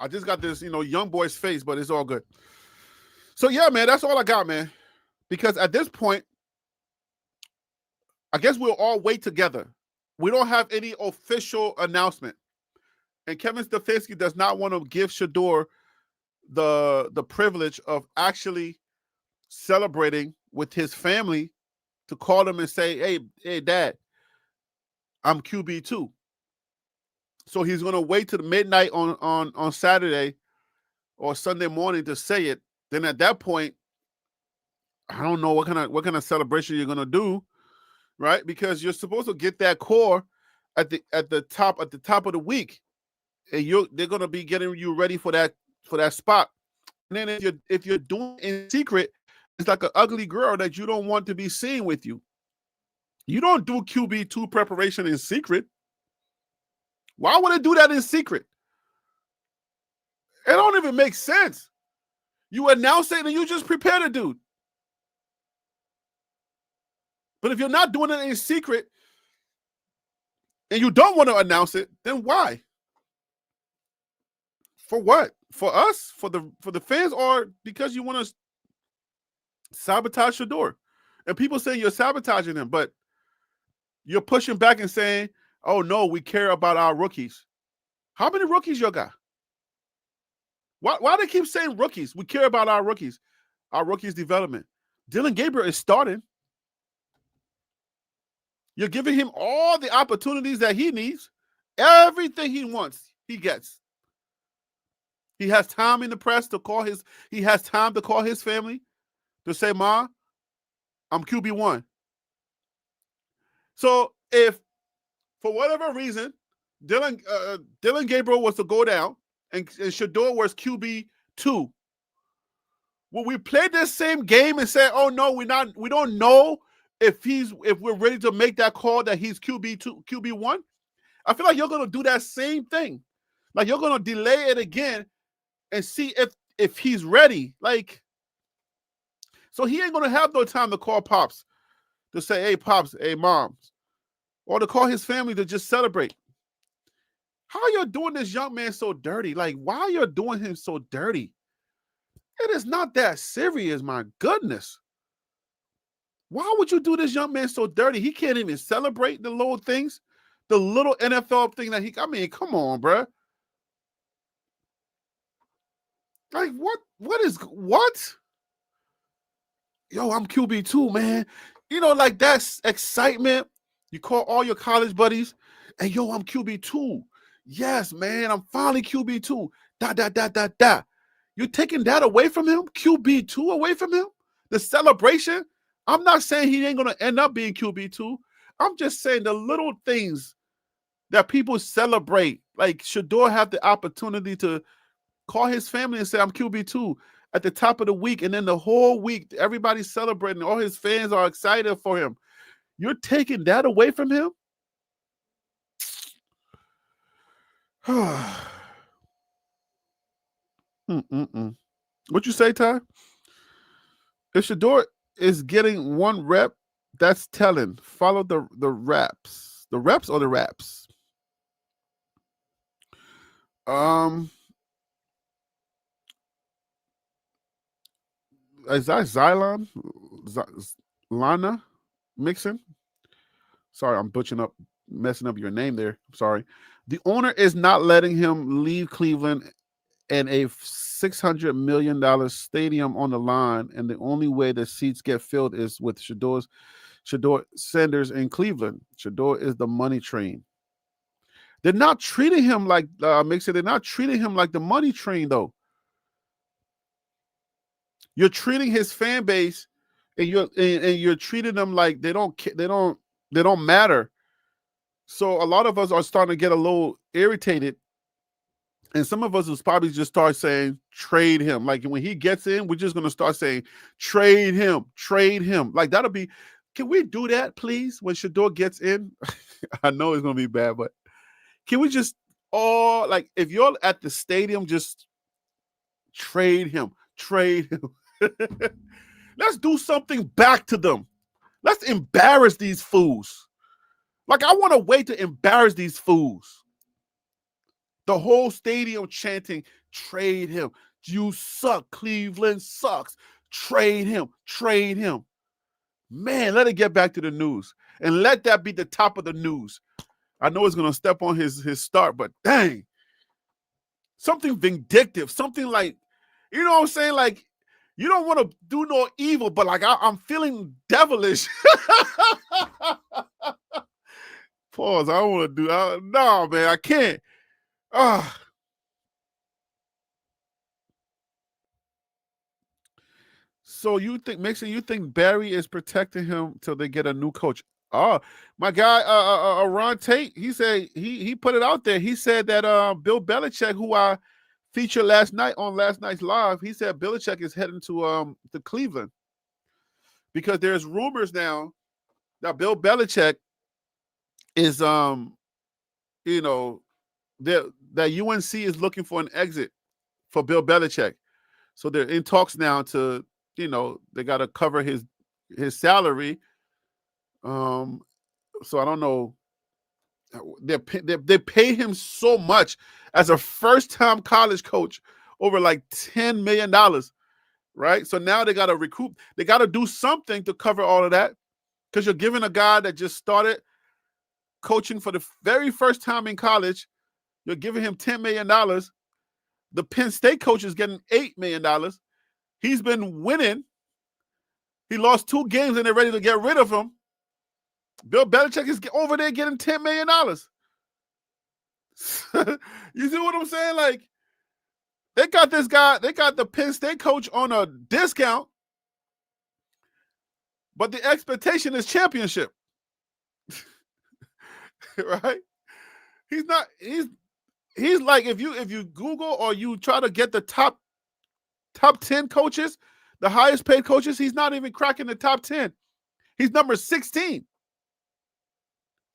Speaker 1: I just got this, young boy's face, but it's all good. So, yeah, man, that's all I got, man. Because at this point, I guess we'll all wait together. We don't have any official announcement. And Kevin Stefanski does not want to give Shedeur the privilege of actually celebrating with his family to call him and say, hey, Dad, I'm QB2. So he's going to wait till midnight on Saturday or Sunday morning to say it. Then at that point, I don't know what kind of celebration you're going to do, right? Because you're supposed to get that core at the top of the week, and they're going to be getting you ready for that spot. And then if you're doing it in secret, it's like an ugly girl that you don't want to be seen with you. You don't do QB2 preparation in secret. Why would I do that in secret? It don't even make sense. You announce it and you just prepare the dude. But if you're not doing it in secret and you don't want to announce it, then why? For what? For us? For the fans, or because you want to sabotage Shedeur? And people say you're sabotaging him, but you're pushing back and saying, oh, no, we care about our rookies. How many rookies you got? Why they keep saying rookies? We care about our rookies development. Dillon Gabriel is starting. You're giving him all the opportunities that he needs. Everything he wants, he gets. He has time in the press to call he has time to call his family to say, Ma, I'm QB1. So if, for whatever reason, Dillon Gabriel was to go down and Shedeur was QB2, will we play this same game and say, oh no, we don't know if we're ready to make that call that he's QB2, QB1? I feel like you're gonna do that same thing. Like you're gonna delay it again and see if he's ready. Like, so he ain't gonna have no time to call Pops to say, hey, Pops, hey, Moms, or to call his family to just celebrate. How are you doing this young man so dirty? Like, why are you doing him so dirty? It is not that serious, my goodness. Why would you do this young man so dirty? He can't even celebrate the little things, the little NFL thing that come on, bro. Like, what? Yo, I'm QB2, man. Like that's excitement. You call all your college buddies, and yo, I'm QB2. Yes, man, I'm finally QB2. Da. You're taking that away from him? QB2 away from him? The celebration? I'm not saying he ain't going to end up being QB2. I'm just saying the little things that people celebrate. Like, Shedeur have the opportunity to call his family and say, I'm QB2 at the top of the week. And then the whole week, everybody's celebrating. All his fans are excited for him. You're taking that away from him? What you say, Ty? If Shedeur is getting one rep, that's telling. Follow the reps. The reps or the raps? Is that Xylon? Lana Mixon? Sorry, I'm messing up your name there. Sorry. The owner is not letting him leave Cleveland and a $600 million stadium on the line, and the only way the seats get filled is with Shedeur Sanders in Cleveland. Shedeur is the money train. They're not treating him like Mixon. They're not treating him like the money train, though. You're treating his fan base, and you're treating them like they don't matter. So a lot of us are starting to get a little irritated, and some of us will probably just start saying trade him. Like when he gets in, we're just gonna start saying trade him. Like that'll be. Can we do that, please? When Shedeur gets in, I know it's gonna be bad, but can we just all like if you're at the stadium, just trade him. Let's do something back to them. Let's embarrass these fools. Like, I want a way to embarrass these fools. The whole stadium chanting, trade him. You suck. Cleveland sucks. Trade him. Man, let it get back to the news. And let that be the top of the news. I know it's going to step on his start, but dang. Something vindictive. Something like, you know what I'm saying? Like, you don't want to do no evil, but like I'm feeling devilish. Pause. I don't want to do no, man, I can't. So you think Barry is protecting him till they get a new coach? Oh, my guy, Ron Tate, he said he put it out there. He said that Bill Belichick, who I featured last night on last night's live, he said Belichick is heading to Cleveland because there's rumors now that Bill Belichick is that UNC is looking for an exit for Bill Belichick. So they're in talks now to, they got to cover his salary. So I don't know. They pay him so much as a first-time college coach, over like $10 million, right? So now they got to recoup. They got to do something to cover all of that because you're giving a guy that just started coaching for the very first time in college, you're giving him $10 million. The Penn State coach is getting $8 million. He's been winning. He lost 2 games and they're ready to get rid of him. Bill Belichick is over there getting $10 million. You see what I'm saying? Like, they got this guy, they got the Penn State coach on a discount, but the expectation is championship. Right? He's like, if you Google or you try to get the top 10 coaches, the highest paid coaches, he's not even cracking the top 10. He's number 16.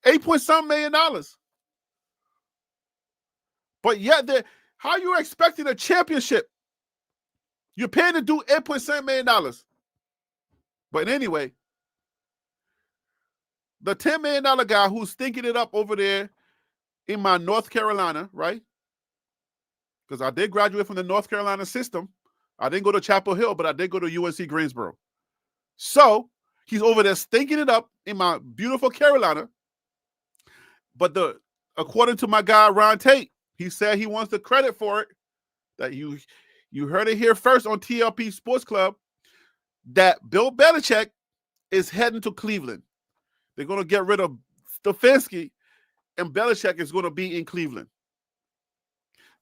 Speaker 1: $8 million. But yet, how are you expecting a championship? You're paying to do $8 million. But anyway, the $10 million guy who's thinking it up over there in my North Carolina, right? Because I did graduate from the North Carolina system. I didn't go to Chapel Hill, but I did go to UNC Greensboro. So he's over there stinking it up in my beautiful Carolina. But according to my guy Ron Tate, he said he wants the credit for it. That you heard it here first on TLP Sports Club. That Bill Belichick is heading to Cleveland. They're going to get rid of Stefanski, and Belichick is going to be in Cleveland.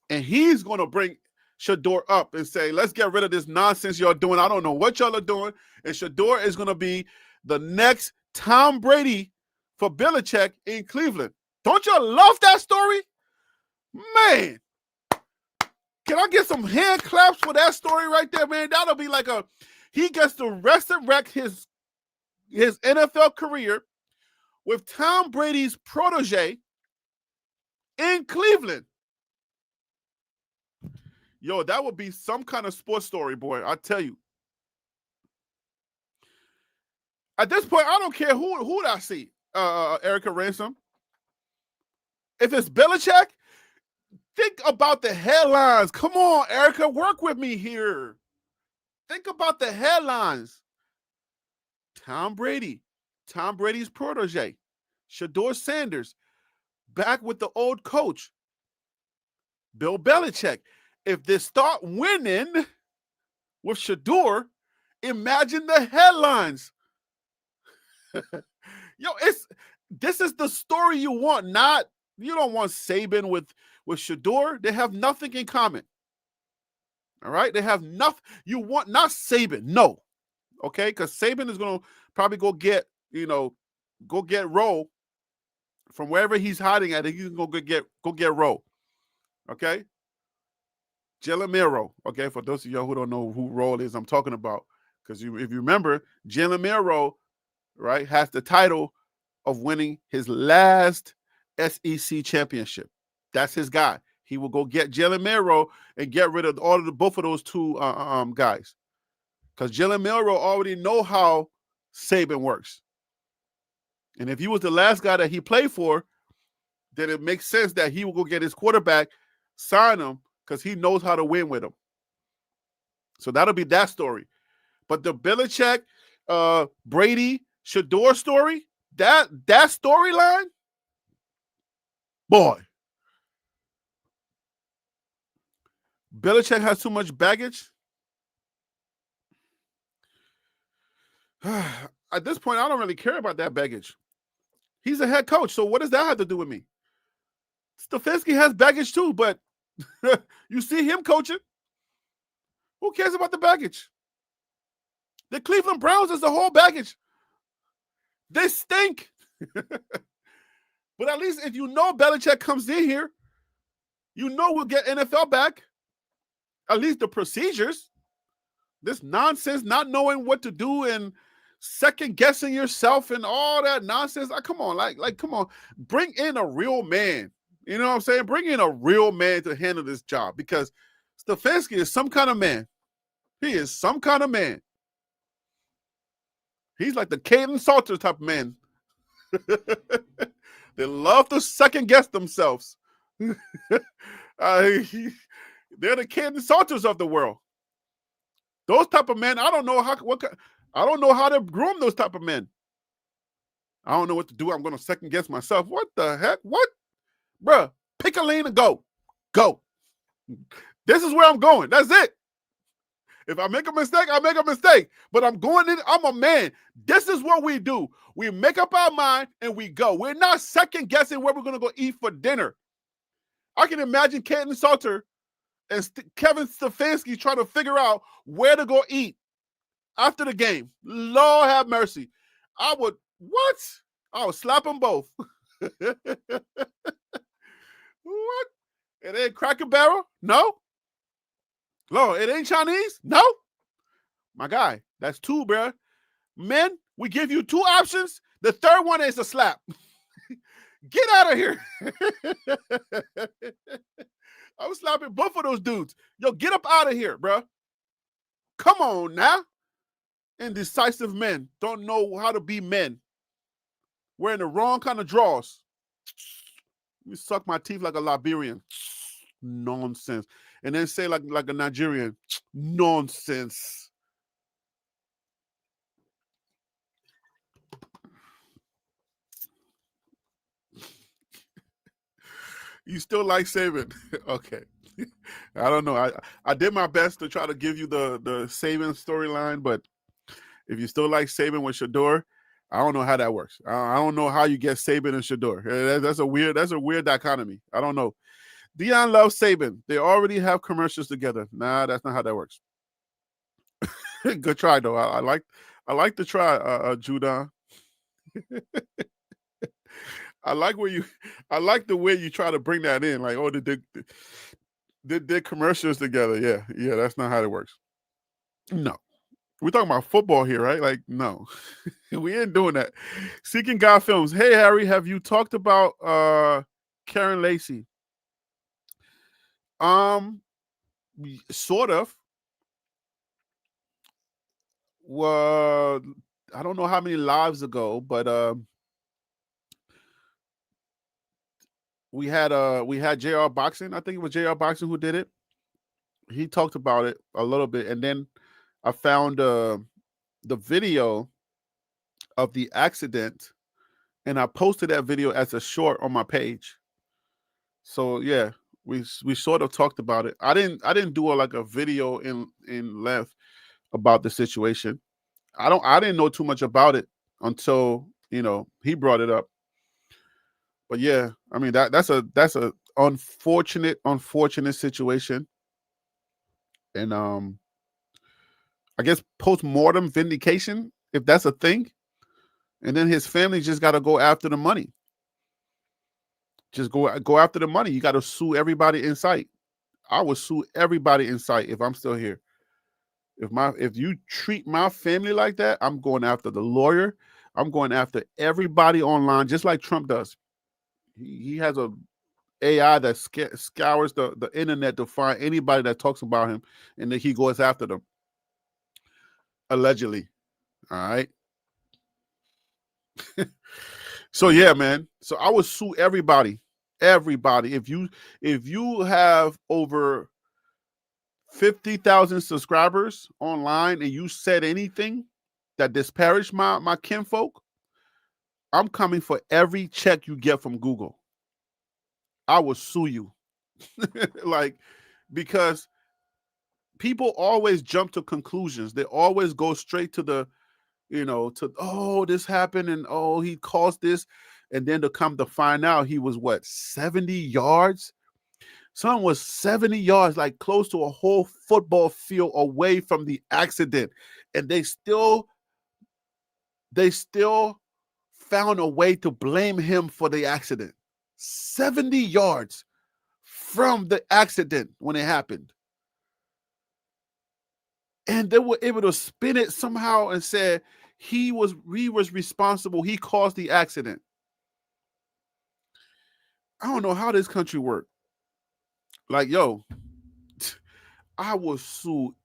Speaker 1: And he's going to bring Shedeur up and say, let's get rid of this nonsense y'all doing. I don't know what y'all are doing. And Shedeur is going to be the next Tom Brady for Belichick in Cleveland. Don't y'all love that story? Man, can I get some hand claps for that story right there, man? That'll be like he gets to resurrect his NFL career with Tom Brady's protege in Cleveland. Yo, that would be some kind of sports story, boy. I tell you. At this point, I don't care who I see. Erica Ransom. If it's Belichick, think about the headlines. Come on, Erica, work with me here. Think about the headlines. Tom Brady's protege, Shedeur Sanders, back with the old coach, Bill Belichick. If they start winning with Shedeur, imagine the headlines. Yo, this is the story you want, not you don't want Saban with Shedeur. They have nothing in common. All right, they have nothing. You want not Saban, no, okay, because Saban is gonna probably go get Rowe from wherever he's hiding at. He's gonna go get Rowe, okay. Jalen Milroe, okay, for those of y'all who don't know who Rowe is, I'm talking about, because if you remember, Jalen Milroe, right, has the title of winning his last SEC championship. That's his guy. He will go get Jalen Milroe and get rid of both of those two guys, because Jalen Milroe already know how Saban works. And if he was the last guy that he played for, then it makes sense that he will go get his quarterback, sign him, because he knows how to win with him. So that'll be that story. But the Belichick, Brady, Shedeur story, that storyline, boy. Belichick has too much baggage. At this point, I don't really care about that baggage. He's a head coach, so what does that have to do with me? Stefanski has baggage too, but you see him coaching. Who cares about the baggage? The Cleveland Browns is the whole baggage. They stink. But at least if you know Belichick comes in here, you know we'll get NFL back. At least the procedures. This nonsense, not knowing what to do and second guessing yourself and all that nonsense. Come on, like, come on. Bring in a real man. You know what I'm saying? Bring in a real man to handle this job, because Stefanski is some kind of man. He is some kind of man. He's like the Caden Salter type of man. They love to second guess themselves. They're the Caden Salters of the world. Those type of men, I don't know how to groom those type of men. I don't know what to do. I'm going to second guess myself. What the heck? What? Bruh, pick a lane and go. Go. This is where I'm going. That's it. If I make a mistake, I make a mistake. But I'm going in. I'm a man. This is what we do. We make up our mind and we go. We're not second guessing where we're going to go eat for dinner. I can imagine Caden Salter and Kevin Stefanski trying to figure out where to go eat after the game. Lord have mercy. I would slap them both. What? It ain't Cracker Barrel? No. Lord, it ain't Chinese? No. My guy, that's two, bro. Men, we give you two options. The third one is a slap. Get out of here. I'm slapping both of those dudes. Yo, get up out of here, bro. Come on now. Indecisive men don't know how to be men. Wearing the wrong kind of drawers. You suck my teeth like a Liberian. Nonsense. And then say like a Nigerian. Nonsense. You still like Saban? Okay. I don't know. I did my best to try to give you the Saban storyline, but if you still like Saban with Shedeur, I don't know how that works. I don't know how you get Saban and Shedeur. That's a weird dichotomy. I don't know. Deion loves Saban. They already have commercials together. Nah, that's not how that works. Good try though. I like the try, Judon. I like the way you try to bring that in. Like, oh, they did commercials together. Yeah, that's not how it works. No. We're talking about football here, right? Like, no. We ain't doing that. Seeking God Films. Hey, Harry, have you talked about Karen Lacey? Sort of. Well, I don't know how many lives ago, but we had JR Boxing. I think it was JR Boxing who did it. He talked about it a little bit, and then I found the video of the accident, and I posted that video as a short on my page. So yeah, we sort of talked about it. I didn't do a video in length about the situation. I didn't know too much about it until he brought it up. But yeah, I mean that's a unfortunate situation, and I guess post-mortem vindication, if that's a thing, and then his family just got to go after the money. Just go after the money. You got to sue everybody in sight. I would sue everybody in sight if I'm still here. If you treat my family like that, I'm going after the lawyer. I'm going after everybody online, just like Trump does. He has a AI that scours the internet to find anybody that talks about him, and then he goes after them. Allegedly. All right. So yeah, man. So I would sue everybody. Everybody. If you have over 50,000 subscribers online and you said anything that disparaged my kinfolk, I'm coming for every check you get from Google. I will sue you. Because people always jump to conclusions. They always go straight to the, this happened and he caused this. And then to come to find out he was 70 yards? Someone was 70 yards, like close to a whole football field away from the accident. And they still found a way to blame him for the accident. 70 yards from the accident when it happened. And they were able to spin it somehow and say he was responsible. He caused the accident. I don't know how this country works. Like, yo, I will sue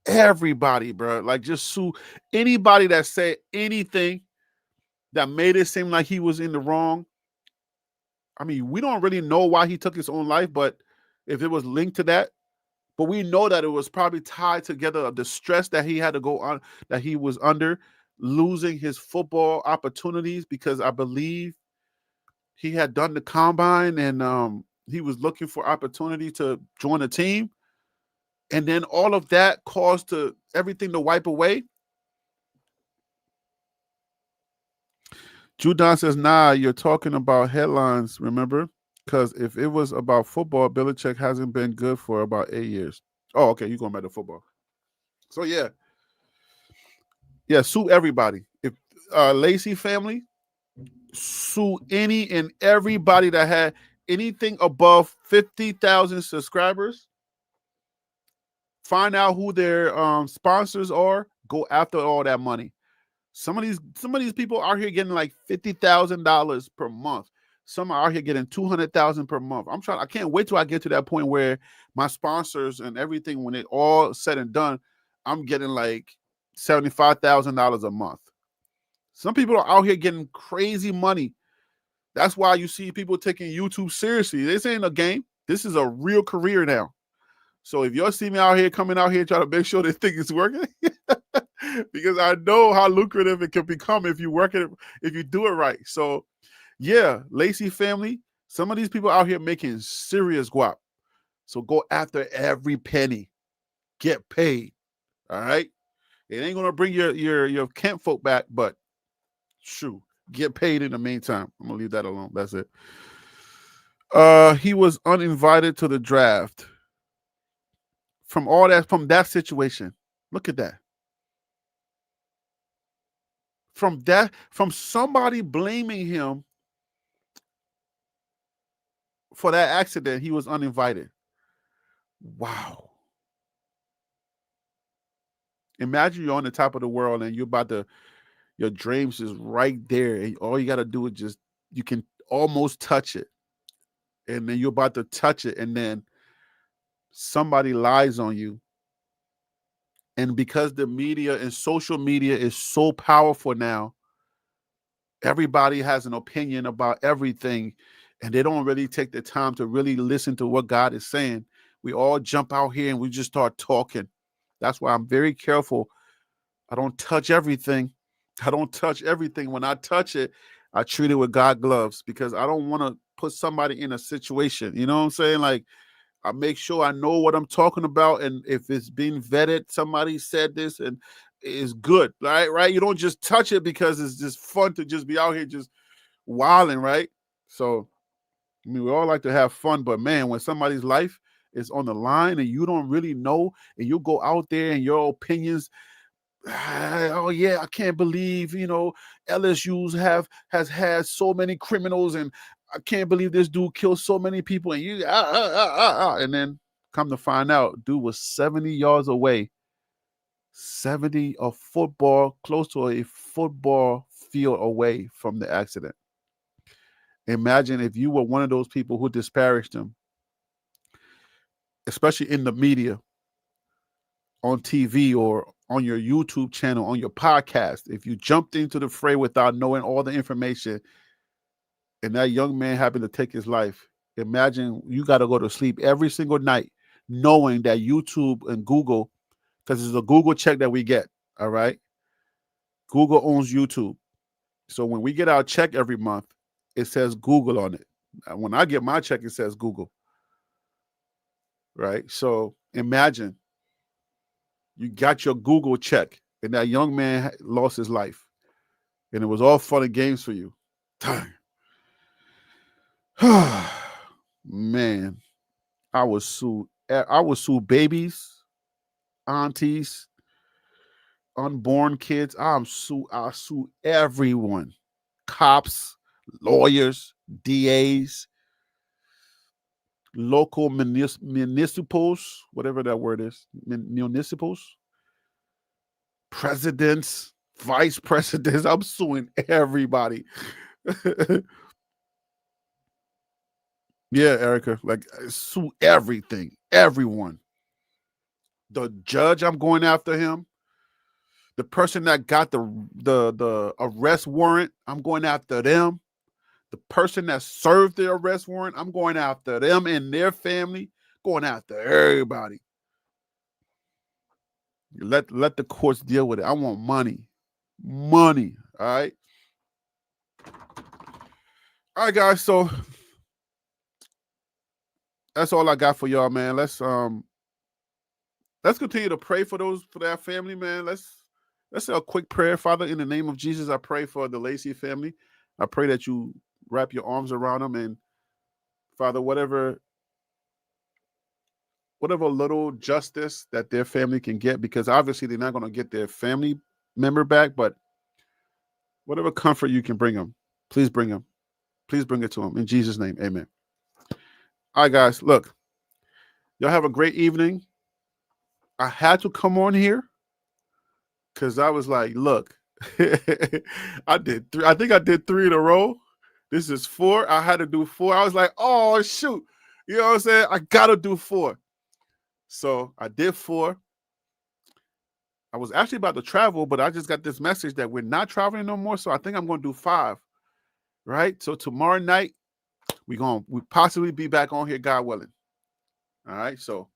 Speaker 1: everybody, bro. Like, just sue anybody that said anything that made it seem like he was in the wrong. I mean, we don't really know why he took his own life, but if it was linked to that, but we know that it was probably tied together of the stress that he had to go on, that he was under, losing his football opportunities, because I believe he had done the combine and he was looking for opportunity to join a team. And then all of that caused everything to wipe away. Judon says, nah, you're talking about headlines, remember? Because if it was about football, Belichick hasn't been good for about 8 years. Oh, okay, you're going back to football. So, yeah. Yeah, sue everybody. If Lacey family, sue any and everybody that had anything above 50,000 subscribers. Find out who their sponsors are. Go after all that money. Some of these people are here getting like $50,000 per month. Some are out here getting $200,000 per month. I can't wait till I get to that point where my sponsors and everything, when it all said and done, I'm getting like $75,000 a month. Some people are out here getting crazy money. That's why you see people taking YouTube seriously. This ain't a game. This is a real career now. So if y'all see me out here, coming out here, trying to make sure they think it's working, because I know how lucrative it can become if you work it, if you do it right. So yeah, Lacey family, some of these people out here making serious guap. So go after every penny. Get paid. All right. It ain't gonna bring your camp folk back, but shoot, get paid in the meantime. I'm gonna leave that alone. That's it. He was uninvited to the draft. From that situation. Look at that. From somebody blaming him for that accident, he was uninvited. Wow. Imagine you're on the top of the world and your dreams is right there, and all you got to do is you can almost touch it. And then you're about to touch it, and then somebody lies on you. And because the media and social media is so powerful now, everybody has an opinion about everything, and they don't really take the time to really listen to what God is saying. We all jump out here and we just start talking. That's why I'm very careful. I don't touch everything. I don't touch everything. When I touch it, I treat it with God gloves, because I don't want to put somebody in a situation. You know what I'm saying? Like, I make sure I know what I'm talking about, and if it's being vetted, somebody said this and it's good, right? Right? You don't just touch it because it's just fun to just be out here just wilding, right? So, I mean, we all like to have fun, but man, when somebody's life is on the line and you don't really know, and you go out there and your opinions, oh yeah, I can't believe, LSU's has had so many criminals, and I can't believe this dude killed so many people, and and then come to find out, dude was 70 yards away, 70 a football, close to a football field away from the accident. Imagine if you were one of those people who disparaged him, especially in the media, on TV or on your YouTube channel, on your podcast. If you jumped into the fray without knowing all the information, and that young man happened to take his life, imagine you got to go to sleep every single night knowing that YouTube and Google, because it's a Google check that we get, all right? Google owns YouTube. So when we get our check every month, it says Google on it. When I get my check, it says Google, right? So imagine you got your Google check, and that young man lost his life, and it was all fun and games for you. Man, I would sue babies, aunties, unborn kids. I sue everyone. Cops, lawyers, DAs, local municipals, whatever that word is, municipals, presidents, vice presidents. I'm suing everybody. Yeah, Erica, like, sue everything, everyone. The judge, I'm going after him. The person that got the arrest warrant, I'm going after them. The person that served the arrest warrant, I'm going after them and their family, going after everybody. Let the courts deal with it. I want money. Money, all right? All right, guys, so that's all I got for y'all, man. Let's continue to pray for that family, man. Let's say a quick prayer. Father, in the name of Jesus, I pray for the Lacey family. I pray that you wrap your arms around them, and Father, whatever little justice that their family can get, because obviously they're not going to get their family member back, but whatever comfort you can bring them, please bring them. Please bring it to them. In Jesus' name, amen. All right, guys, look, y'all have a great evening. I had to come on here because I was like, look, I think I did 3 in a row. This is 4. I had to do 4. I was like, oh, shoot. You know what I'm saying? I got to do 4. So I did 4. I was actually about to travel, but I just got this message that we're not traveling no more. So I think I'm going to do 5. Right? So tomorrow night, we'll possibly be back on here, God willing. All right? So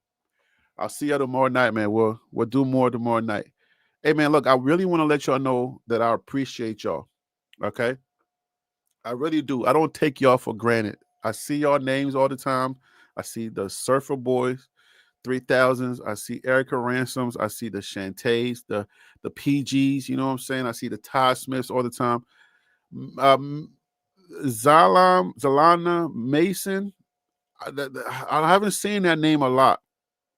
Speaker 1: I'll see you tomorrow night, man. We'll do more tomorrow night. Hey, man, look, I really want to let y'all know that I appreciate y'all. Okay? I really do. I don't take y'all for granted. I see y'all names all the time. I see the Surfer Boys, 3000s. I see Erica Ransoms. I see the Shantays, the PGs. You know what I'm saying? I see the Todd Smiths all the time. Zalana Mason. I haven't seen that name a lot.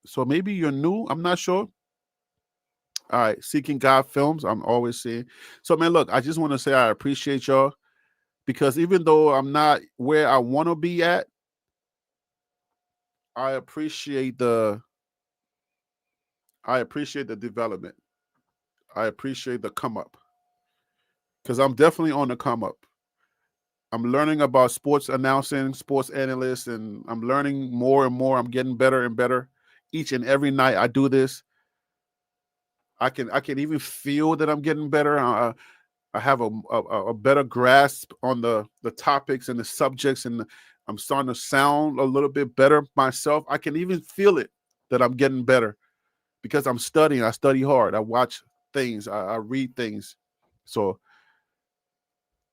Speaker 1: So maybe you're new. I'm not sure. All right. Seeking God Films. I'm always seeing. So, man, look, I just want to say I appreciate y'all, because even though I'm not where I want to be at, I appreciate the development. I appreciate the come up, because I'm definitely on the come up. I'm learning about sports announcing, sports analysts, and I'm learning more and more. I'm getting better and better. each and every night I do this. I can even feel that I'm getting better. I have a better grasp on the topics and the subjects, and I'm starting to sound a little bit better myself. I can even feel it that I'm getting better because I'm studying. I study hard. I watch things. I read things. So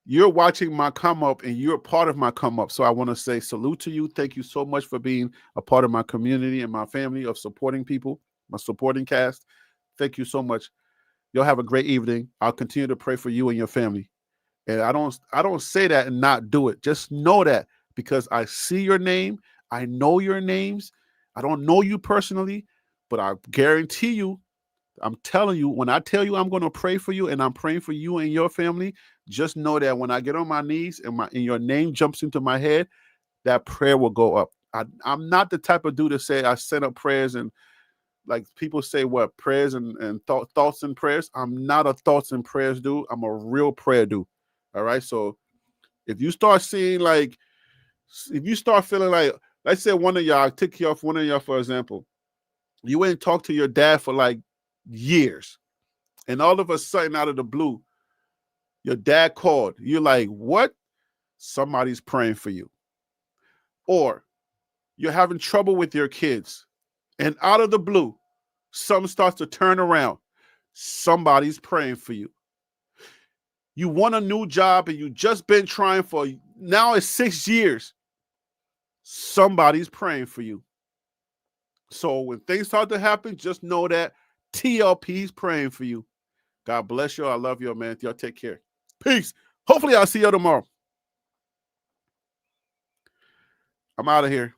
Speaker 1: you're watching my come up and you're part of my come up. So I want to say salute to you. Thank you so much for being a part of my community and my family of supporting people, my supporting cast. Thank you so much. You'll have a great evening. I'll continue to pray for you and your family. And I don't say that and not do it. Just know that because I see your name. I know your names. I don't know you personally, but I guarantee you, I'm telling you, when I tell you I'm going to pray for you and I'm praying for you and your family, just know that when I get on my knees and your name jumps into my head, that prayer will go up. I'm not the type of dude to say I send up prayers and like people say what prayers and thoughts and prayers. I'm not a thoughts and prayers dude. I'm a real prayer dude. All right. So if you start seeing if you start feeling like, let's say one of y'all, take you off one of y'all, for example, you ain't talked to your dad for like years. And all of a sudden, out of the blue, your dad called. You're like, what? Somebody's praying for you. Or you're having trouble with your kids. And out of the blue, something starts to turn around. Somebody's praying for you. You want a new job and you just been trying for, now it's 6 years. Somebody's praying for you. So when things start to happen, just know that TLP's praying for you. God bless you. I love you, man. Y'all take care. Peace. Hopefully I'll see you tomorrow. I'm out of here.